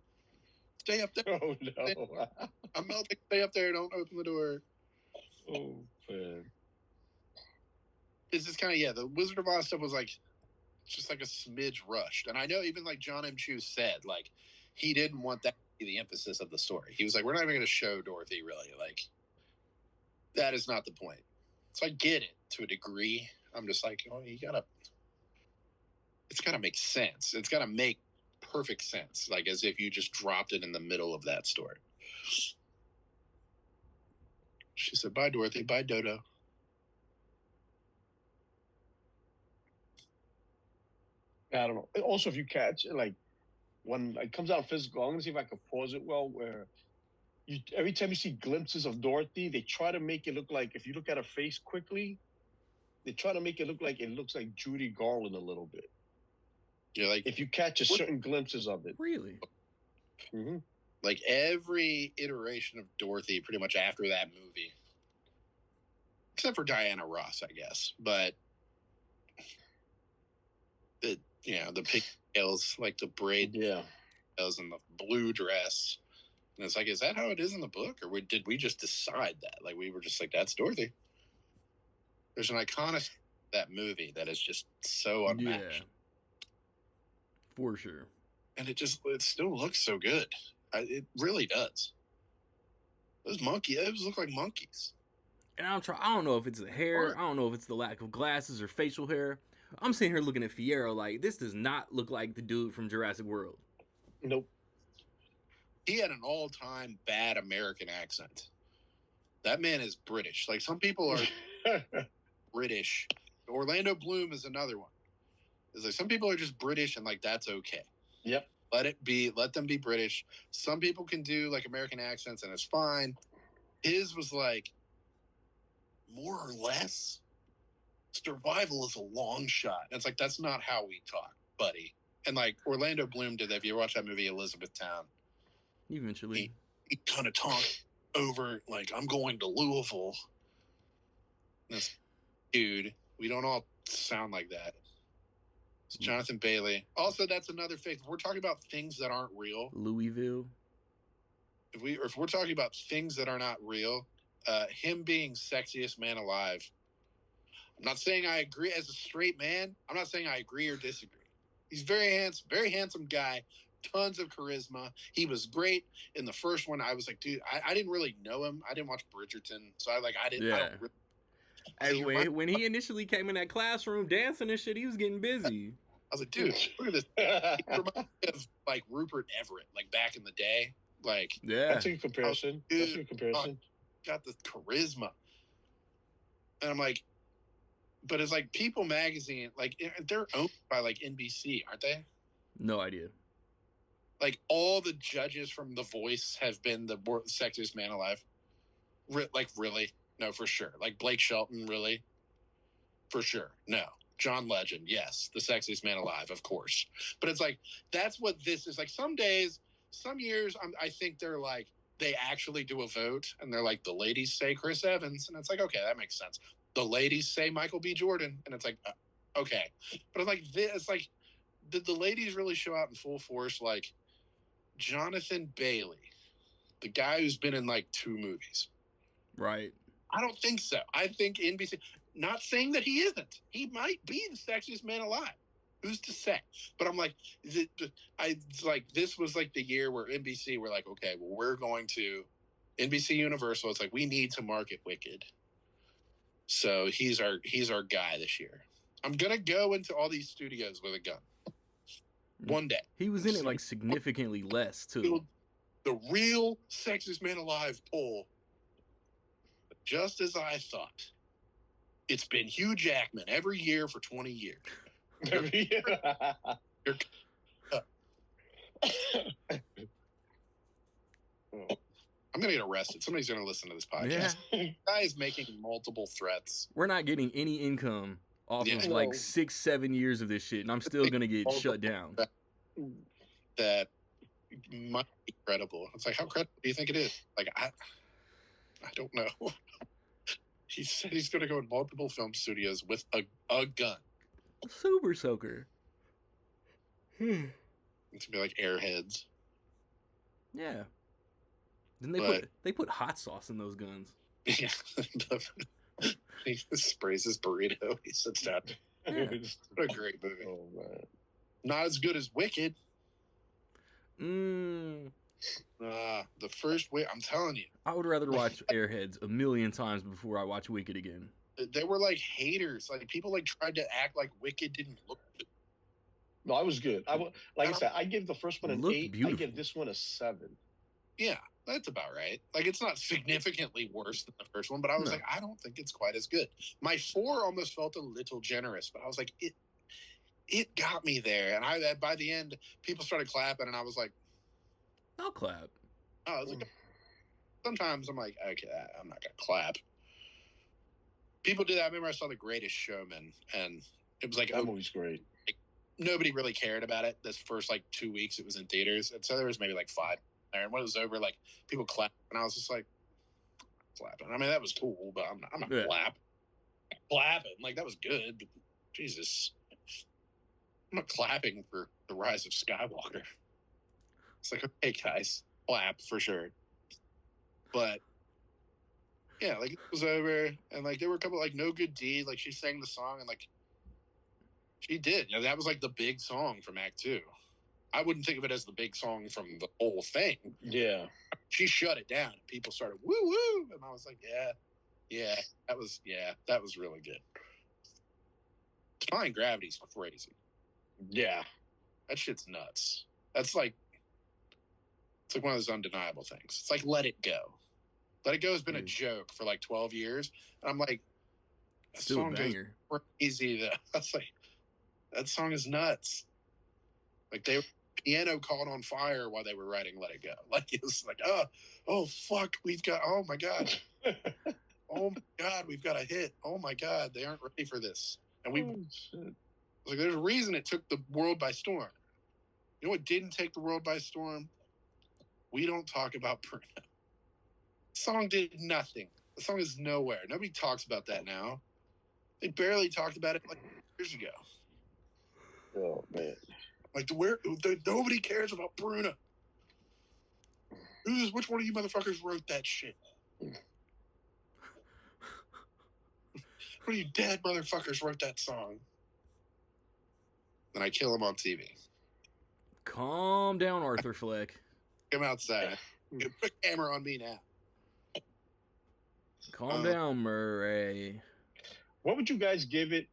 Stay up there. Oh, no. I'm melting. Stay up there. Don't open the door. Oh, man. It's just kind of, the Wizard of Oz stuff was like, just like a smidge rushed. And I know even like John M. Chu said, like, he didn't want that to be the emphasis of the story. He was like, we're not even going to show Dorothy, really. Like, that is not the point. So I get it to a degree. I'm just like, it's got to make sense. It's got to make perfect sense. Like, as if you just dropped it in the middle of that story. She said, bye, Dorothy. Bye, Dodo. I don't know. Also, if you catch it, like, when it comes out physical, I'm going to see if I can pause it well, where every time you see glimpses of Dorothy, they try to make it look like, if you look at her face quickly, they try to make it look like Judy Garland a little bit. Yeah, like, if you catch certain glimpses of it. Really? Mm-hmm. Like, every iteration of Dorothy pretty much after that movie, except for Diana Ross, I guess, but the pigtails, like the braid, and the blue dress, and it's like, is that how it is in the book, or did we just decide that? Like, we were just like, that's Dorothy. There's an iconic that movie that is just so unmatched. Yeah, for sure. And it still looks so good. It really does. Those look like monkeys. And I don't know if it's the hair. I don't know if it's the lack of glasses or facial hair. I'm sitting here looking at Fiyero like, this does not look like the dude from Jurassic World. Nope. He had an all-time bad American accent. That man is British. Like, some people are British. Orlando Bloom is another one. It's like, some people are just British and, like, that's okay. Yep. Let them be British. Some people can do, like, American accents and it's fine. His was like, more or less, survival is a long shot. And it's like, that's not how we talk, buddy. And like Orlando Bloom did that. If you watch that movie Elizabethtown, eventually he kind of talked over like, I'm going to Louisville. Dude, we don't all sound like that. It's Jonathan Bailey. Also, that's another thing. If we're talking about things that aren't real, Louisville. If we're talking about things that are not real, him being sexiest man alive. I'm not saying I agree as a straight man. I'm not saying I agree or disagree. He's very handsome guy, tons of charisma. He was great in the first one. I was like, dude, I didn't really know him. I didn't watch Bridgerton, so I didn't. Yeah. I don't really, when he initially came in that classroom dancing and shit, he was getting busy. I was like, dude, look at this. He reminds me of like Rupert Everett, like back in the day. Like, yeah, that's a good comparison. That's a good comparison. Got the charisma, and I'm like, but it's like People Magazine, like they're owned by like NBC, aren't they? No idea. Like all the judges from The Voice have been the sexiest man alive. Like, really? No, for sure. Like, Blake Shelton, really? For sure. No. John Legend, yes. The sexiest man alive, of course. But it's like, that's what this is. Like, some days, some years, I think they're like, they actually do a vote, and they're like, the ladies say Chris Evans. And it's like, okay, that makes sense. The ladies say Michael B. Jordan. And it's like, okay. But it's like, it's like, did the ladies really show out in full force? Like, Jonathan Bailey, the guy who's been in like 2 movies. Right. I don't think so. I think NBC, not saying that he isn't. He might be the sexiest man alive. Who's to say? But I'm like, it's like, this was like the year where NBC were like, okay, well, we're going to NBC Universal. It's like, we need to market Wicked. So he's our guy this year. I'm gonna go into all these studios with a gun. One day. He was in it like significantly less too. The real sexiest man alive poll. Just as I thought. It's been Hugh Jackman every year for 20 years. Every year. I'm going to get arrested. Somebody's going to listen to this podcast. Yeah. Guy is making multiple threats. We're not getting any income off of like 6-7 years of this shit, and I'm still gonna get shut down. That might be credible. It's like, how credible do you think it is? Like, I don't know. He said he's going to go in multiple film studios with a gun. Super Soaker. It's going to be like Airheads. Yeah. Then they put hot sauce in those guns. Yeah. He sprays his burrito. He sits down. Yeah. What a great movie. Oh, man. Not as good as Wicked. Mm. The first way, I'm telling you. I would rather watch Airheads a million times before I watch Wicked again. They were like haters. Like, people like tried to act like Wicked didn't look good. No, I was good. I said, I give the first one an 8. Beautiful. I give this one a 7. Yeah, that's about right. Like, it's not significantly worse than the first one, but I was like, I don't think it's quite as good. My 4 almost felt a little generous, but I was like, it got me there. And by the end, people started clapping, and I was like, I'll clap. oh, I was like, sometimes I'm like, okay, I'm not gonna clap. People do that. I remember I saw The Greatest Showman, and it was like, That movie's great. Nobody really cared about it. This first like 2 weeks, it was in theaters, and so there was maybe like 5 there. And when it was over, like, people clapped, and I was just like, clapping. I mean, that was cool, but I'm not clapping. Like, that was good, but Jesus, I'm not clapping for The Rise of Skywalker. It's like, okay, guys, clap for sure. But yeah, like, it was over, and like there were a couple like No Good Deed. Like, she sang the song, and like she did. You know, that was like the big song from Act 2. I wouldn't think of it as the big song from the whole thing. Yeah. She shut it down, and people started woo woo, and I was like, that was really good. Defying Gravity's crazy. Yeah. That shit's nuts. It's like one of those undeniable things. It's like Let It Go. Let It Go has been a joke for like 12 years, and I'm like, that Still song a banger. goes crazy. That's like, that song is nuts. Like, piano caught on fire while they were writing Let It Go. Like, it was like, oh fuck, oh my god, oh my god, we've got a hit. Oh my god, they aren't ready for this, and like, there's a reason it took the world by storm. You know what didn't take the world by storm? We Don't Talk About Bruno. The song did nothing. The song is nowhere. Nobody talks about that now. They barely talked about it like years ago. Oh, man. Like, nobody cares about Bruno. Which one of you motherfuckers wrote that shit? One of you dead motherfuckers wrote that song. Then I kill him on TV. Calm down, Arthur Fleck. Come outside. You put a camera on me now. Calm down, Murray. What would you guys give it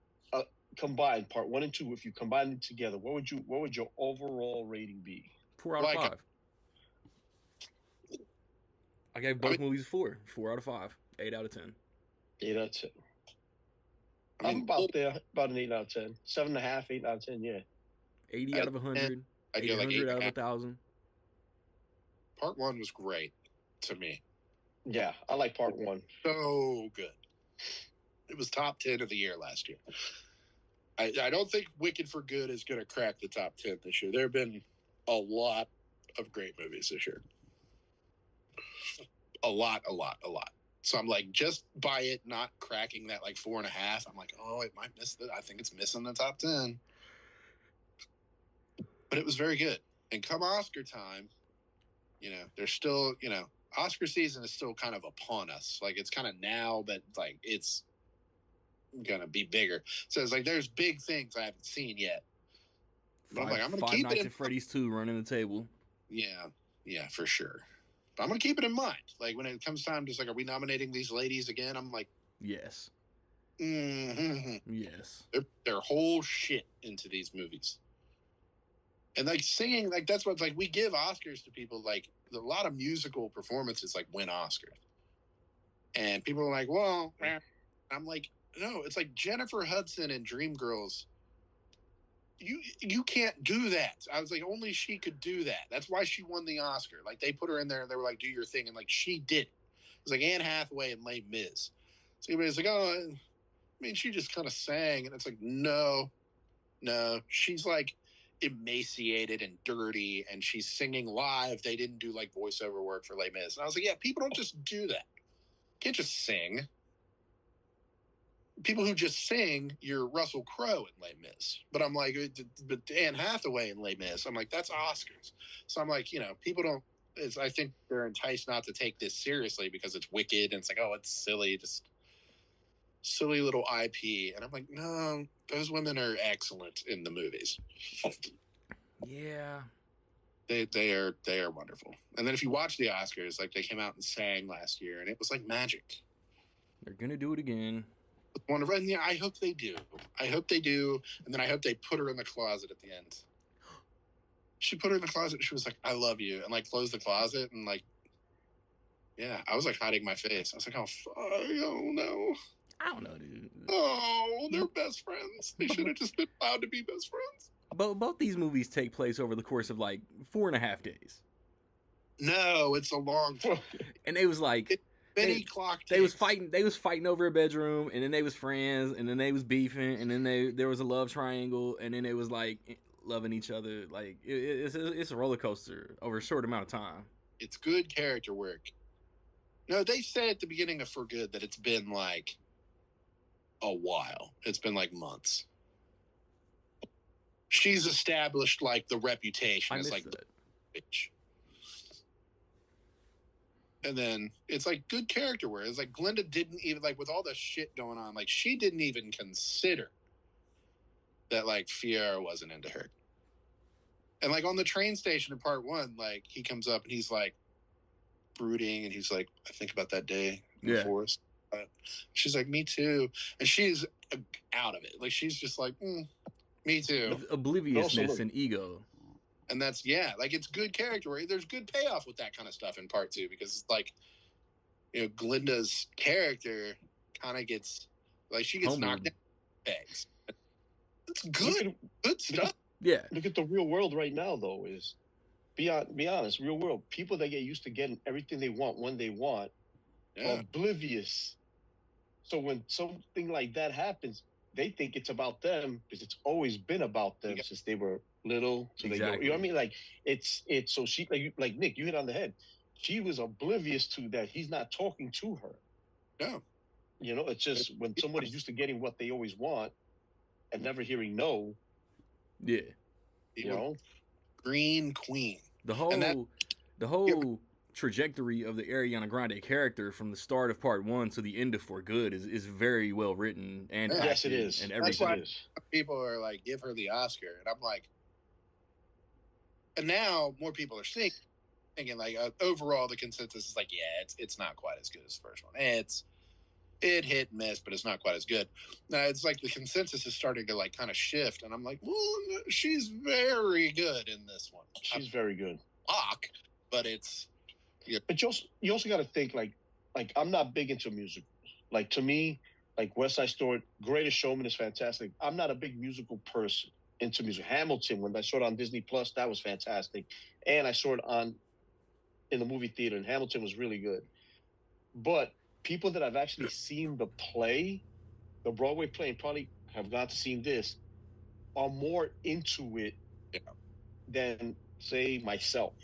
combined, part 1 and 2? If you combine them together, what would your overall rating be? 4 out of 5. I gave both movies 4. 4 out of 5. 8 out of 10. 8 out of 10. I mean, I'm about there, about an 8 out of 10. 7.5, 8 out of 10, yeah. 80 out of 100. I feel like 800 out of 1,000. Part 1 was great to me. Yeah, I like part one. So good. It was top 10 of the year last year. I don't think Wicked for Good is going to crack the top 10 this year. There have been a lot of great movies this year. A lot. So I'm like, just by it not cracking that like 4.5, I'm like, oh, it might miss I think it's missing the top 10. But it was very good. And come Oscar time, there's still, Oscar season is still kind of upon us. Like it's kind of now, but like it's gonna be bigger. So it's like there's big things I haven't seen yet. But I'm like, I'm gonna Five keep Nights it at Freddy's 2 running the table. Yeah, for sure. But I'm gonna keep it in mind. Like when it comes time, just like, are we nominating these ladies again? I'm like, yes, yes. Their whole shit into these movies. And like singing, like that's what's like we give Oscars to people, like a lot of musical performances like win Oscars. And people are like, well, I'm like, no, it's like Jennifer Hudson and Dreamgirls. You can't do that. I was like, only she could do that. That's why she won the Oscar. Like they put her in there and they were like, do your thing, and like she did. It was like Anne Hathaway and Les Mis. So everybody's like, oh, I mean, she just kind of sang, and it's like, no, she's like emaciated and dirty, and she's singing live. They didn't do like voiceover work for Les Mis, and I was like, yeah, people don't just do that. You can't just sing. People who just sing, you're Russell Crowe in Les Mis. But I'm like, but Anne Hathaway in Les Mis, I'm like, that's Oscars. So I'm like, people don't. I think they're enticed not to take this seriously because it's Wicked, and it's like, oh, it's silly, just silly little IP. And I'm like, no, those women are excellent in the movies. Yeah. They are wonderful. And then if you watch the Oscars, like they came out and sang last year, and it was like magic. They're gonna do it again. Wonderful. And yeah, I hope they do. And then I hope they put her in the closet at the end. She put her in the closet. She was like, I love you. And like closed the closet. And like, yeah, I was like hiding my face. I was like, oh no. I don't know, dude. Oh, they're best friends. They should have just been allowed to be best friends. Both these movies take place over the course of like 4.5 days. No, it's a long time. And they was like, They was fighting over a bedroom, and then they was friends, and then they was beefing, and then there was a love triangle, and then it was like loving each other. Like it's a roller coaster over a short amount of time. It's good character work. No, they said at the beginning of For Good that it's been like a while. It's been like months. She's established like the reputation as like the bitch. And then it's like good character work. It's like Glinda didn't even, like, with all the shit going on, like she didn't even consider that like Fiera wasn't into her. And like on the train station in part one, like he comes up and he's like brooding, and he's like, I think about that day in the forest. She's like, me too. And she's out of it. Like she's just like, me too. With obliviousness and ego. And that's, like it's good character work. There's good payoff with that kind of stuff in part two, because it's like, Glinda's character kind of gets, like, she gets knocked down pegs. It's good. Good stuff. Yeah. Look at the real world right now, though, is, be honest, real world. People that get used to getting everything they want when they want are oblivious. So when something like that happens, they think it's about them, because it's always been about them since they were little. So they know, you know what I mean? Like it's so she, like Nick, you hit on the head. She was oblivious to that. He's not talking to her. No. It's just when somebody's used to getting what they always want and never hearing no. Yeah. Green Queen. The whole trajectory of the Ariana Grande character from the start of part one to the end of For Good is very well written and yes, it is. And everything. That's why people are like, give her the Oscar, and I'm like, and now more people are thinking like, overall the consensus is like, it's not quite as good as the first one. It hit and miss, but it's not quite as good. Now it's like the consensus is starting to like kind of shift, and I'm like, well, she's very good in this one. She's very good. But it's. Yeah. But you also got to think like I'm not big into musicals. Like to me, like West Side Story, Greatest Showman is fantastic. I'm not a big musical person into music. Hamilton, when I saw it on Disney Plus, that was fantastic, and I saw it in the movie theater, and Hamilton was really good. But people that have actually seen the play, the Broadway play, and probably have gone to see this, are more into it than, say, myself.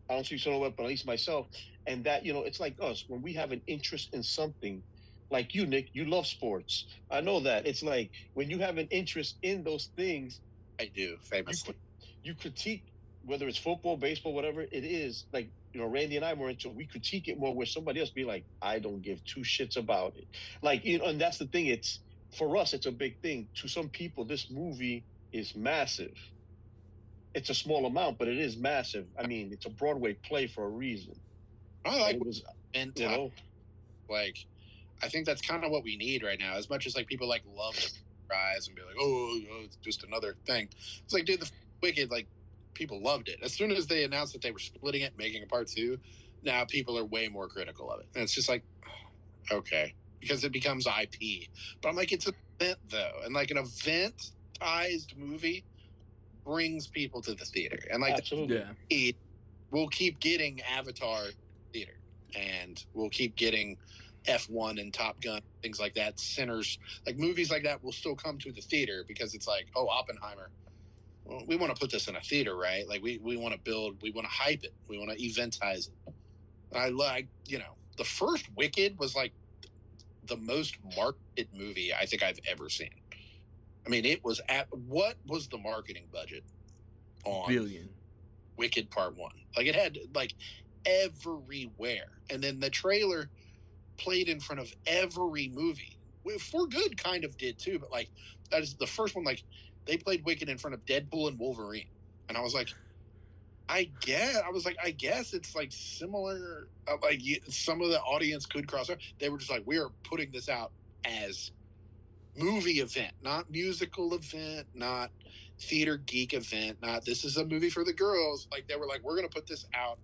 I don't see so much, but at least myself. And that, it's like us. When we have an interest in something, like you, Nick, you love sports. I know that. It's like when you have an interest in those things, I do, you, famously. you critique, whether it's football, baseball, whatever it is. Like, Randy and I were into, we critique it more where somebody else be like, I don't give two shits about it. Like, and that's the thing. It's, for us, it's a big thing. To some people, this movie is massive. It's a small amount, but it is massive. I mean, it's a Broadway play for a reason. I like And it was, and you know, like I think that's kind of what we need right now. As much as like people like love to rise and be like, oh, it's just another thing. It's like, dude, the Wicked, like people loved it. As soon as they announced that they were splitting it, making a part 2, now people are way more critical of it. And it's just like, okay, because it becomes IP. But I'm like, it's an event though, and like an event-ized movie brings people to the theater, and like absolutely, we'll keep getting Avatar theater, and we'll keep getting F1 and Top Gun, things like that. Sinners, like movies like that will still come to the theater because it's like, oh, Oppenheimer. Well, we want to put this in a theater, right? Like we want to build, we want to hype it, we want to eventize it. I like, the first Wicked was like the most marketed movie I think I've ever seen. I mean, it was what was the marketing budget on $1 billion. Wicked Part 1? Like it had like everywhere, and then the trailer played in front of every movie. For Good kind of did too, but like that is the first one. Like they played Wicked in front of Deadpool and Wolverine, and I was like, I guess it's like similar. Like some of the audience could cross over. They were just like, we are putting this out as movie event, not musical event, not theater geek event, not this is a movie for the girls. Like they were like, we're gonna put this out.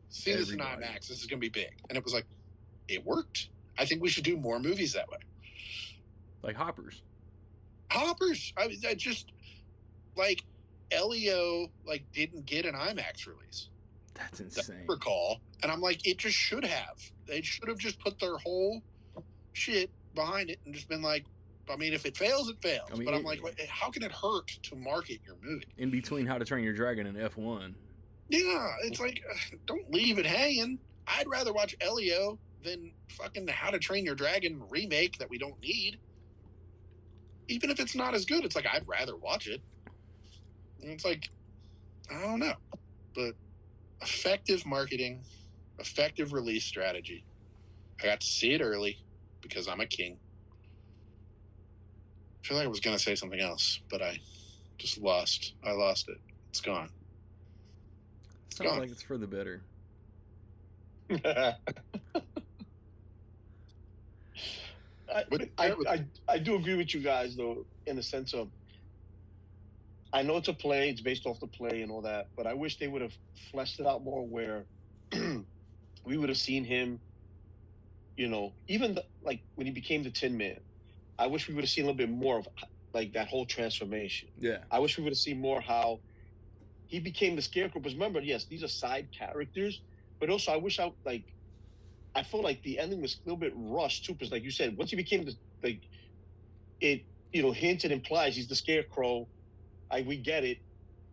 See this in IMAX. This is gonna be big, and it was like, it worked. I think we should do more movies that way. Like Hoppers. I just like Elio like didn't get an IMAX release. That's insane. That I recall, and I'm like, it just should have. They should have just put their whole shit behind it and just been like, I mean, if it fails, it fails. I mean, but I'm like, how can it hurt to market your movie? In between How to Train Your Dragon and F1. Yeah, it's like, don't leave it hanging. I'd rather watch Elio than fucking How to Train Your Dragon remake that we don't need. Even if it's not as good, it's like, I'd rather watch it. And it's like, I don't know. But effective marketing, effective release strategy. I got to see it early because I'm a king. I feel like I was going to say something else, but I just lost. I lost it. It's gone. Sounds like it's for the better. I do agree with you guys, though, in the sense of, I know it's a play, it's based off the play and all that, but I wish they would have fleshed it out more where we would have seen him, even like when he became the Tin Man. I wish we would have seen a little bit more of like that whole transformation. Yeah. I wish we would have seen more how he became the Scarecrow. Because remember, yes, these are side characters, but also I felt like the ending was a little bit rushed too. Because like you said, once he became it hinted, implies he's the Scarecrow. We get it,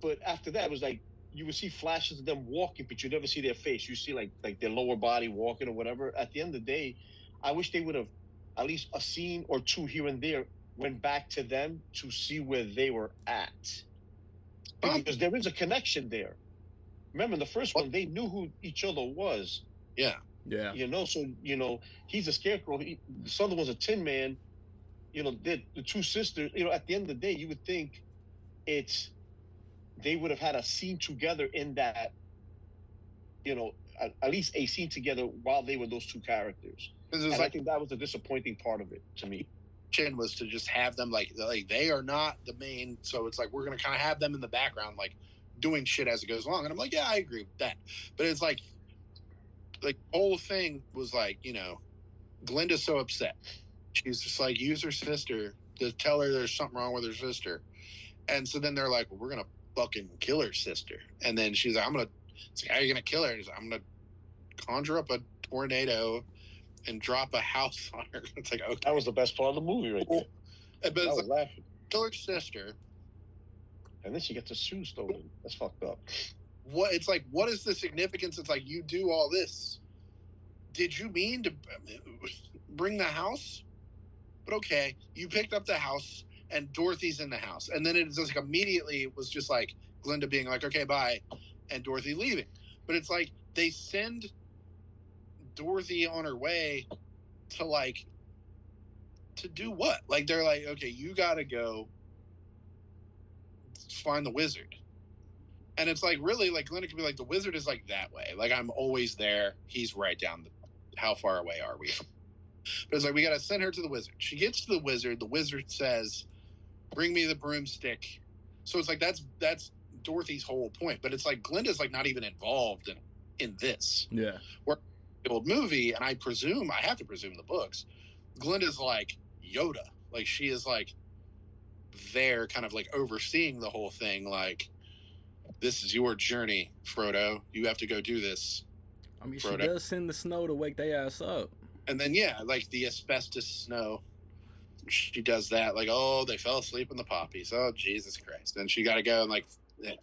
but after that, it was like you would see flashes of them walking, but you never see their face. You see like their lower body walking or whatever. At the end of the day, I wish they would have at least a scene or two here and there went back to them to see where they were at, because there is a connection there. Remember, in the first one, they knew who each other was. Yeah. So he's a Scarecrow. The other one's a Tin Man. The two sisters. At the end of the day, you would think they would have had a scene together in that, at least a scene together while they were those two characters. And I think that was the disappointing part of it to me. Was to just have them like they are not the main, so it's like we're gonna kind of have them in the background, like doing shit as it goes along. And I'm like, yeah, I agree with that. But it's like the whole thing was like, Glinda's so upset. She's just like, use her sister to tell her there's something wrong with her sister. And so then they're like, well, we're going to fucking kill her sister. And then she's like, it's like, how are you going to kill her? Like, I'm going to conjure up a tornado and drop a house on her. It's like, okay. That was the best part of the movie right there. But I it's was like, laughing. kill her sister. And then she gets her shoes stolen. That's fucked up. What? It's like, what is the significance? It's like, you do all this. Did you mean to bring the house? But okay, you picked up the house and Dorothy's in the house. And then it's just like immediately it was just like Glinda being like, okay, bye. And Dorothy leaving. But it's like they send Dorothy on her way to like, to do what? Like they're like, okay, you gotta go find the wizard. And it's like, really, like Glinda could be like, the wizard is like that way. Like I'm always there. He's right down the, how far away are we? But it's like, we got to send her to the wizard. She gets to the wizard. The wizard says, bring me the broomstick. So it's like, that's Dorothy's whole point. But it's like, Glinda's like not even involved in this. Yeah. Where the old movie, and I have to presume the books, Glinda's like Yoda. Like she is like there kind of like overseeing the whole thing. Like, this is your journey, Frodo. You have to go do this. I mean, Frodo. she does send the snow to wake their ass up. And then, yeah, like the asbestos snow, she does that. Like, oh, they fell asleep in the poppies. Oh, Jesus Christ. And she got to go and, like,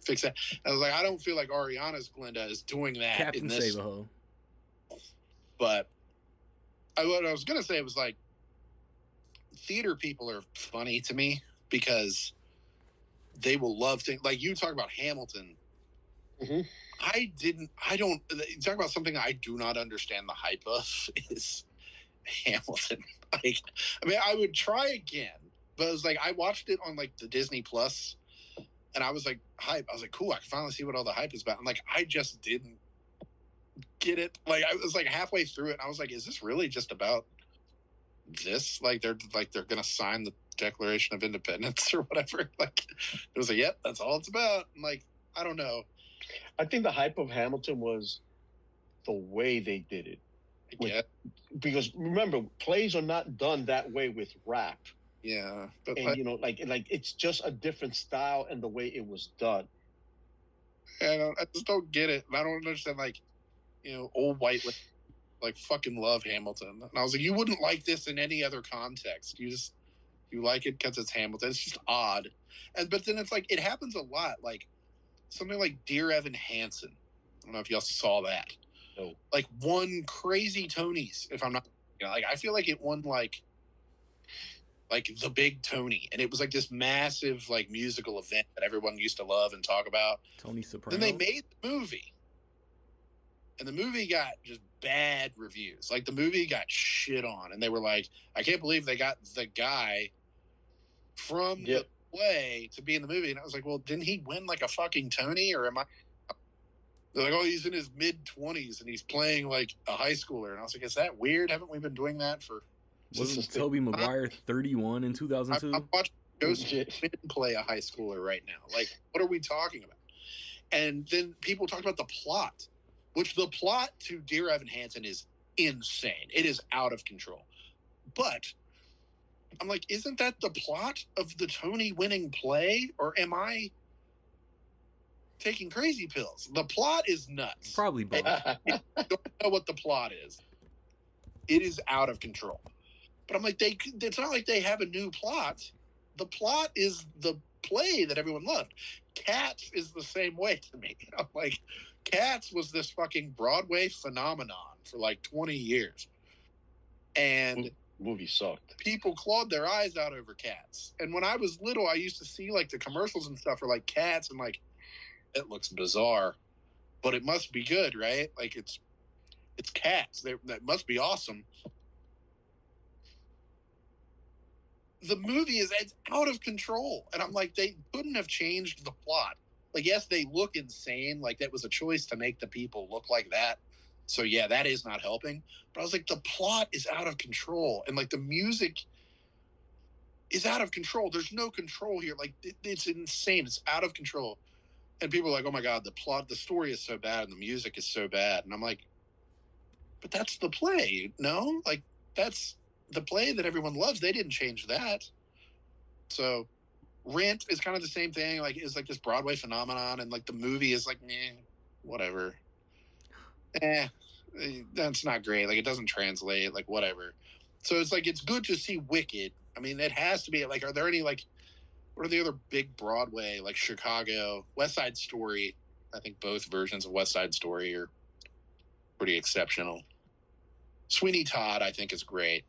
fix that. I was like, I don't feel like Ariana's Glinda is doing that Captain in this. Save-A-Ho. But what I was going to say was, like, theater people are funny to me because they will love things. Like, you talk about Hamilton. Mm-hmm. Talk about something I do not understand the hype of is Hamilton. Like, I mean, I would try again, but it was like I watched it on like the Disney Plus, and I was like hype. I was like, cool, I can finally see what all the hype is about. And like, I just didn't get it. Like, I was like halfway through it, and I was like, is this really just about this? Like, they're gonna sign the Declaration of Independence or whatever. Like, it was like, yep, that's all it's about. And like, I don't know. I think the hype of Hamilton was the way they did it. Yeah. Because remember, plays are not done that way with rap. Yeah. But And you know, like it's just a different style and the way it was done. I just don't get it. I don't understand, like, you know, old white like fucking love Hamilton. And I was like, you wouldn't like this in any other context. You like it because it's Hamilton. It's just odd. But then it's like, it happens a lot. Like something like Dear Evan Hansen. I don't know if y'all saw that. No. Like won crazy Tonys, if I'm not, you know, like I feel like it won like the big Tony, and it was like this massive like musical event that everyone used to love and talk about. Tony Soprano. Then they made the movie, and the movie got just bad reviews. Like the movie got shit on, and they were like, I can't believe they got the guy from the play to be in the movie. And I was like, well, didn't he win like a fucking Tony, or am I? They're like, oh, he's in his mid-20s and he's playing like a high schooler. And I was like, is that weird? Haven't we been doing that for? Wasn't Tobey Maguire 31 in 2002? I'm watching Ghost play a high schooler right now. Like, what are we talking about? And then people talked about the plot, which the plot to Dear Evan Hansen is insane. It is out of control. But I'm like, isn't that the plot of the Tony-winning play? Or am I taking crazy pills? The plot is nuts. Probably both. I don't know what the plot is. It is out of control. But I'm like, it's not like they have a new plot. The plot is the play that everyone loved. Cats is the same way to me. I'm like, Cats was this fucking Broadway phenomenon for like 20 years. And movie sucked. People clawed their eyes out over Cats. And when I was little, I used to see like the commercials and stuff for like Cats, and like, it looks bizarre, but it must be good, right? Like it's Cats. That must be awesome. The movie it's out of control, and I'm like, they couldn't have changed the plot. Like, yes, they look insane. Like that was a choice to make the people look like that. So yeah, that is not helping. But I was like, the plot is out of control, and like the music is out of control. There's no control here. Like it's insane. It's out of control. And people are like, oh my God, the story is so bad and the music is so bad. And I'm like, but that's the play, no? Like, that's the play that everyone loves. They didn't change that. So Rent is kind of the same thing. Like, it's like this Broadway phenomenon. And like the movie is like, whatever. that's not great. Like, it doesn't translate, like, whatever. So it's like, it's good to see Wicked. I mean, it has to be, like, are there any, like, what are the other big Broadway, like Chicago, West Side Story? I think both versions of West Side Story are pretty exceptional. Sweeney Todd, I think, is great.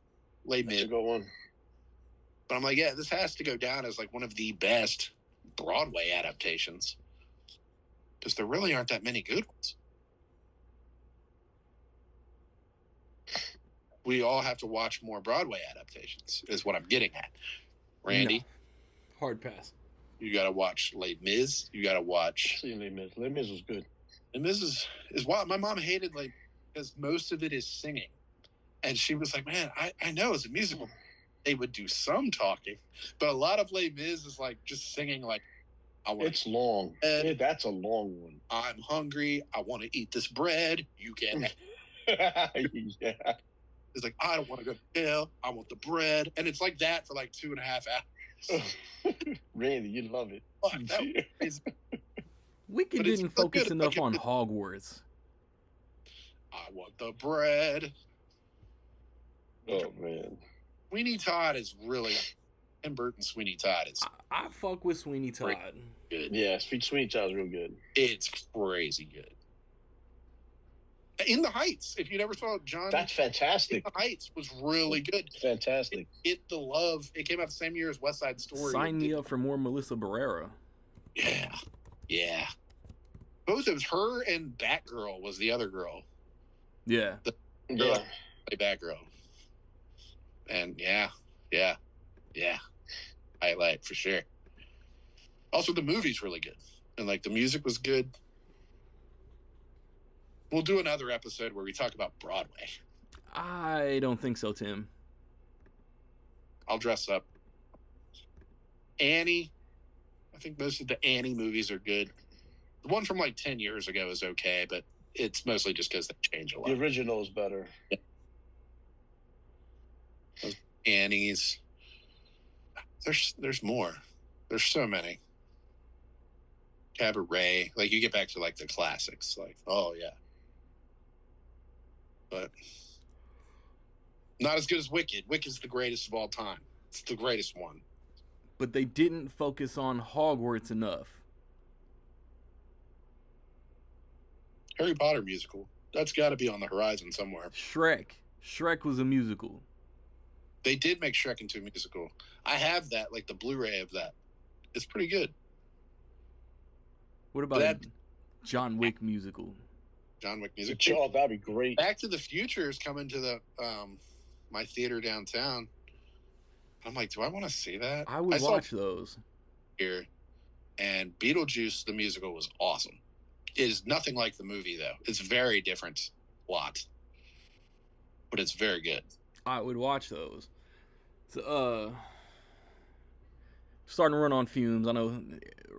Les That's a Mis. good one. But I'm like, yeah, this has to go down as like one of the best Broadway adaptations, because there really aren't that many good ones. We all have to watch more Broadway adaptations, is what I'm getting at. Randy, No. Hard pass. you got to watch Les Mis. You got to watch. See Les Mis. Les Mis was good. Les Mis is wild. My mom hated, like, because most of it is singing. And she was like, man, I know it's a musical. They would do some talking, but a lot of Les Mis is like just singing, like, I want. It's long. And That's a long one. I'm hungry. I want to eat this bread. You can. Yeah. It's like, I don't want to go to jail. I want the bread. And it's like that for like 2.5 hours. Randy, you love it. Fuck, that was crazy. Wicked But it's didn't so focus good. enough Like, on Hogwarts. I want the bread. Oh man. Sweeney Todd is really. Tim Burton Sweeney Todd is I fuck with Sweeney Todd. good. Yeah, Sweeney Todd's real good. It's crazy good. In the Heights, if you never saw John, That's fantastic. In the Heights was really good. Fantastic. It the love. It came out the same year as West Side Story. Sign me up for more Melissa Barrera. Yeah. Both it was her and Batgirl was the other girl. Yeah. Yeah. Play Batgirl. And yeah. Highlight for sure. Also, the movie's really good, and like the music was good. We'll do another episode where we talk about Broadway. I don't think so, Tim. I'll dress up. Annie. I think most of the Annie movies are good. The one from like 10 years ago is okay, but it's mostly just because they change a lot. The original is better. Annie's. There's more. There's so many. Cabaret. Like, you get back to like the classics. Like, oh yeah. But not as good as Wicked. Wicked's the greatest of all time. It's the greatest one. But they didn't focus on Hogwarts enough. Harry Potter musical. That's got to be on the horizon somewhere. Shrek. Shrek was a musical. They did make Shrek into a musical. I have that, like the Blu-ray of that. It's pretty good. What about That- John Wick musical? John Wick music. Oh, that'd be great. Back to the Future is coming to the my theater downtown. I'm like, do I want to see that? I would saw watch those. here, and Beetlejuice the musical was awesome. It is nothing like the movie though. It's very different plot, but it's very good. I would watch those. So, starting to run on fumes. I know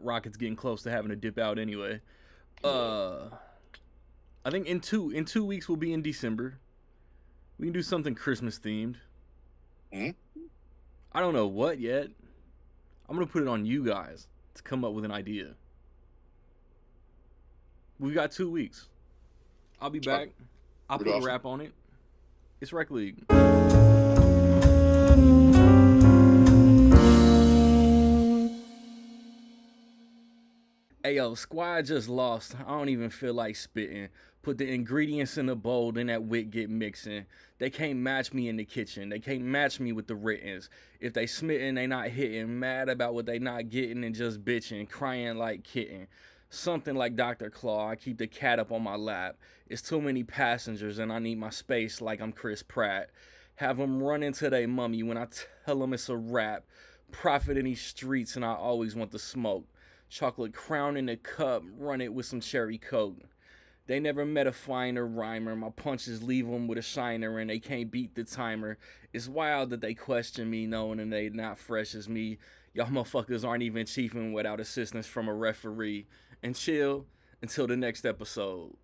Rocket's getting close to having to dip out anyway. I think in 2 weeks we'll be in December. We can do something Christmas themed. Mhm. I don't know what yet. I'm gonna put it on you guys to come up with an idea. We got 2 weeks. I'll be back. I'll put a Rudolph. wrap on it. It's Rec League. Hey yo, squad just lost. I don't even feel like spitting. Put the ingredients in the bowl, then that wit get mixing. They can't match me in the kitchen. They can't match me with the writtens. If they smitten, they not hitting. Mad about what they not getting and just bitching. Crying like kitten. Something like Dr. Claw. I keep the cat up on my lap. It's too many passengers and I need my space like I'm Chris Pratt. Have them run into their mummy when I tell them it's a wrap. Profit in these streets and I always want the smoke. Chocolate crown in the cup, run it with some cherry coke. They never met a finer rhymer. My punches leave them with a shiner and they can't beat the timer. It's wild that they question me knowing that they not fresh as me. Y'all motherfuckers aren't even chiefing without assistance from a referee. And chill until the next episode.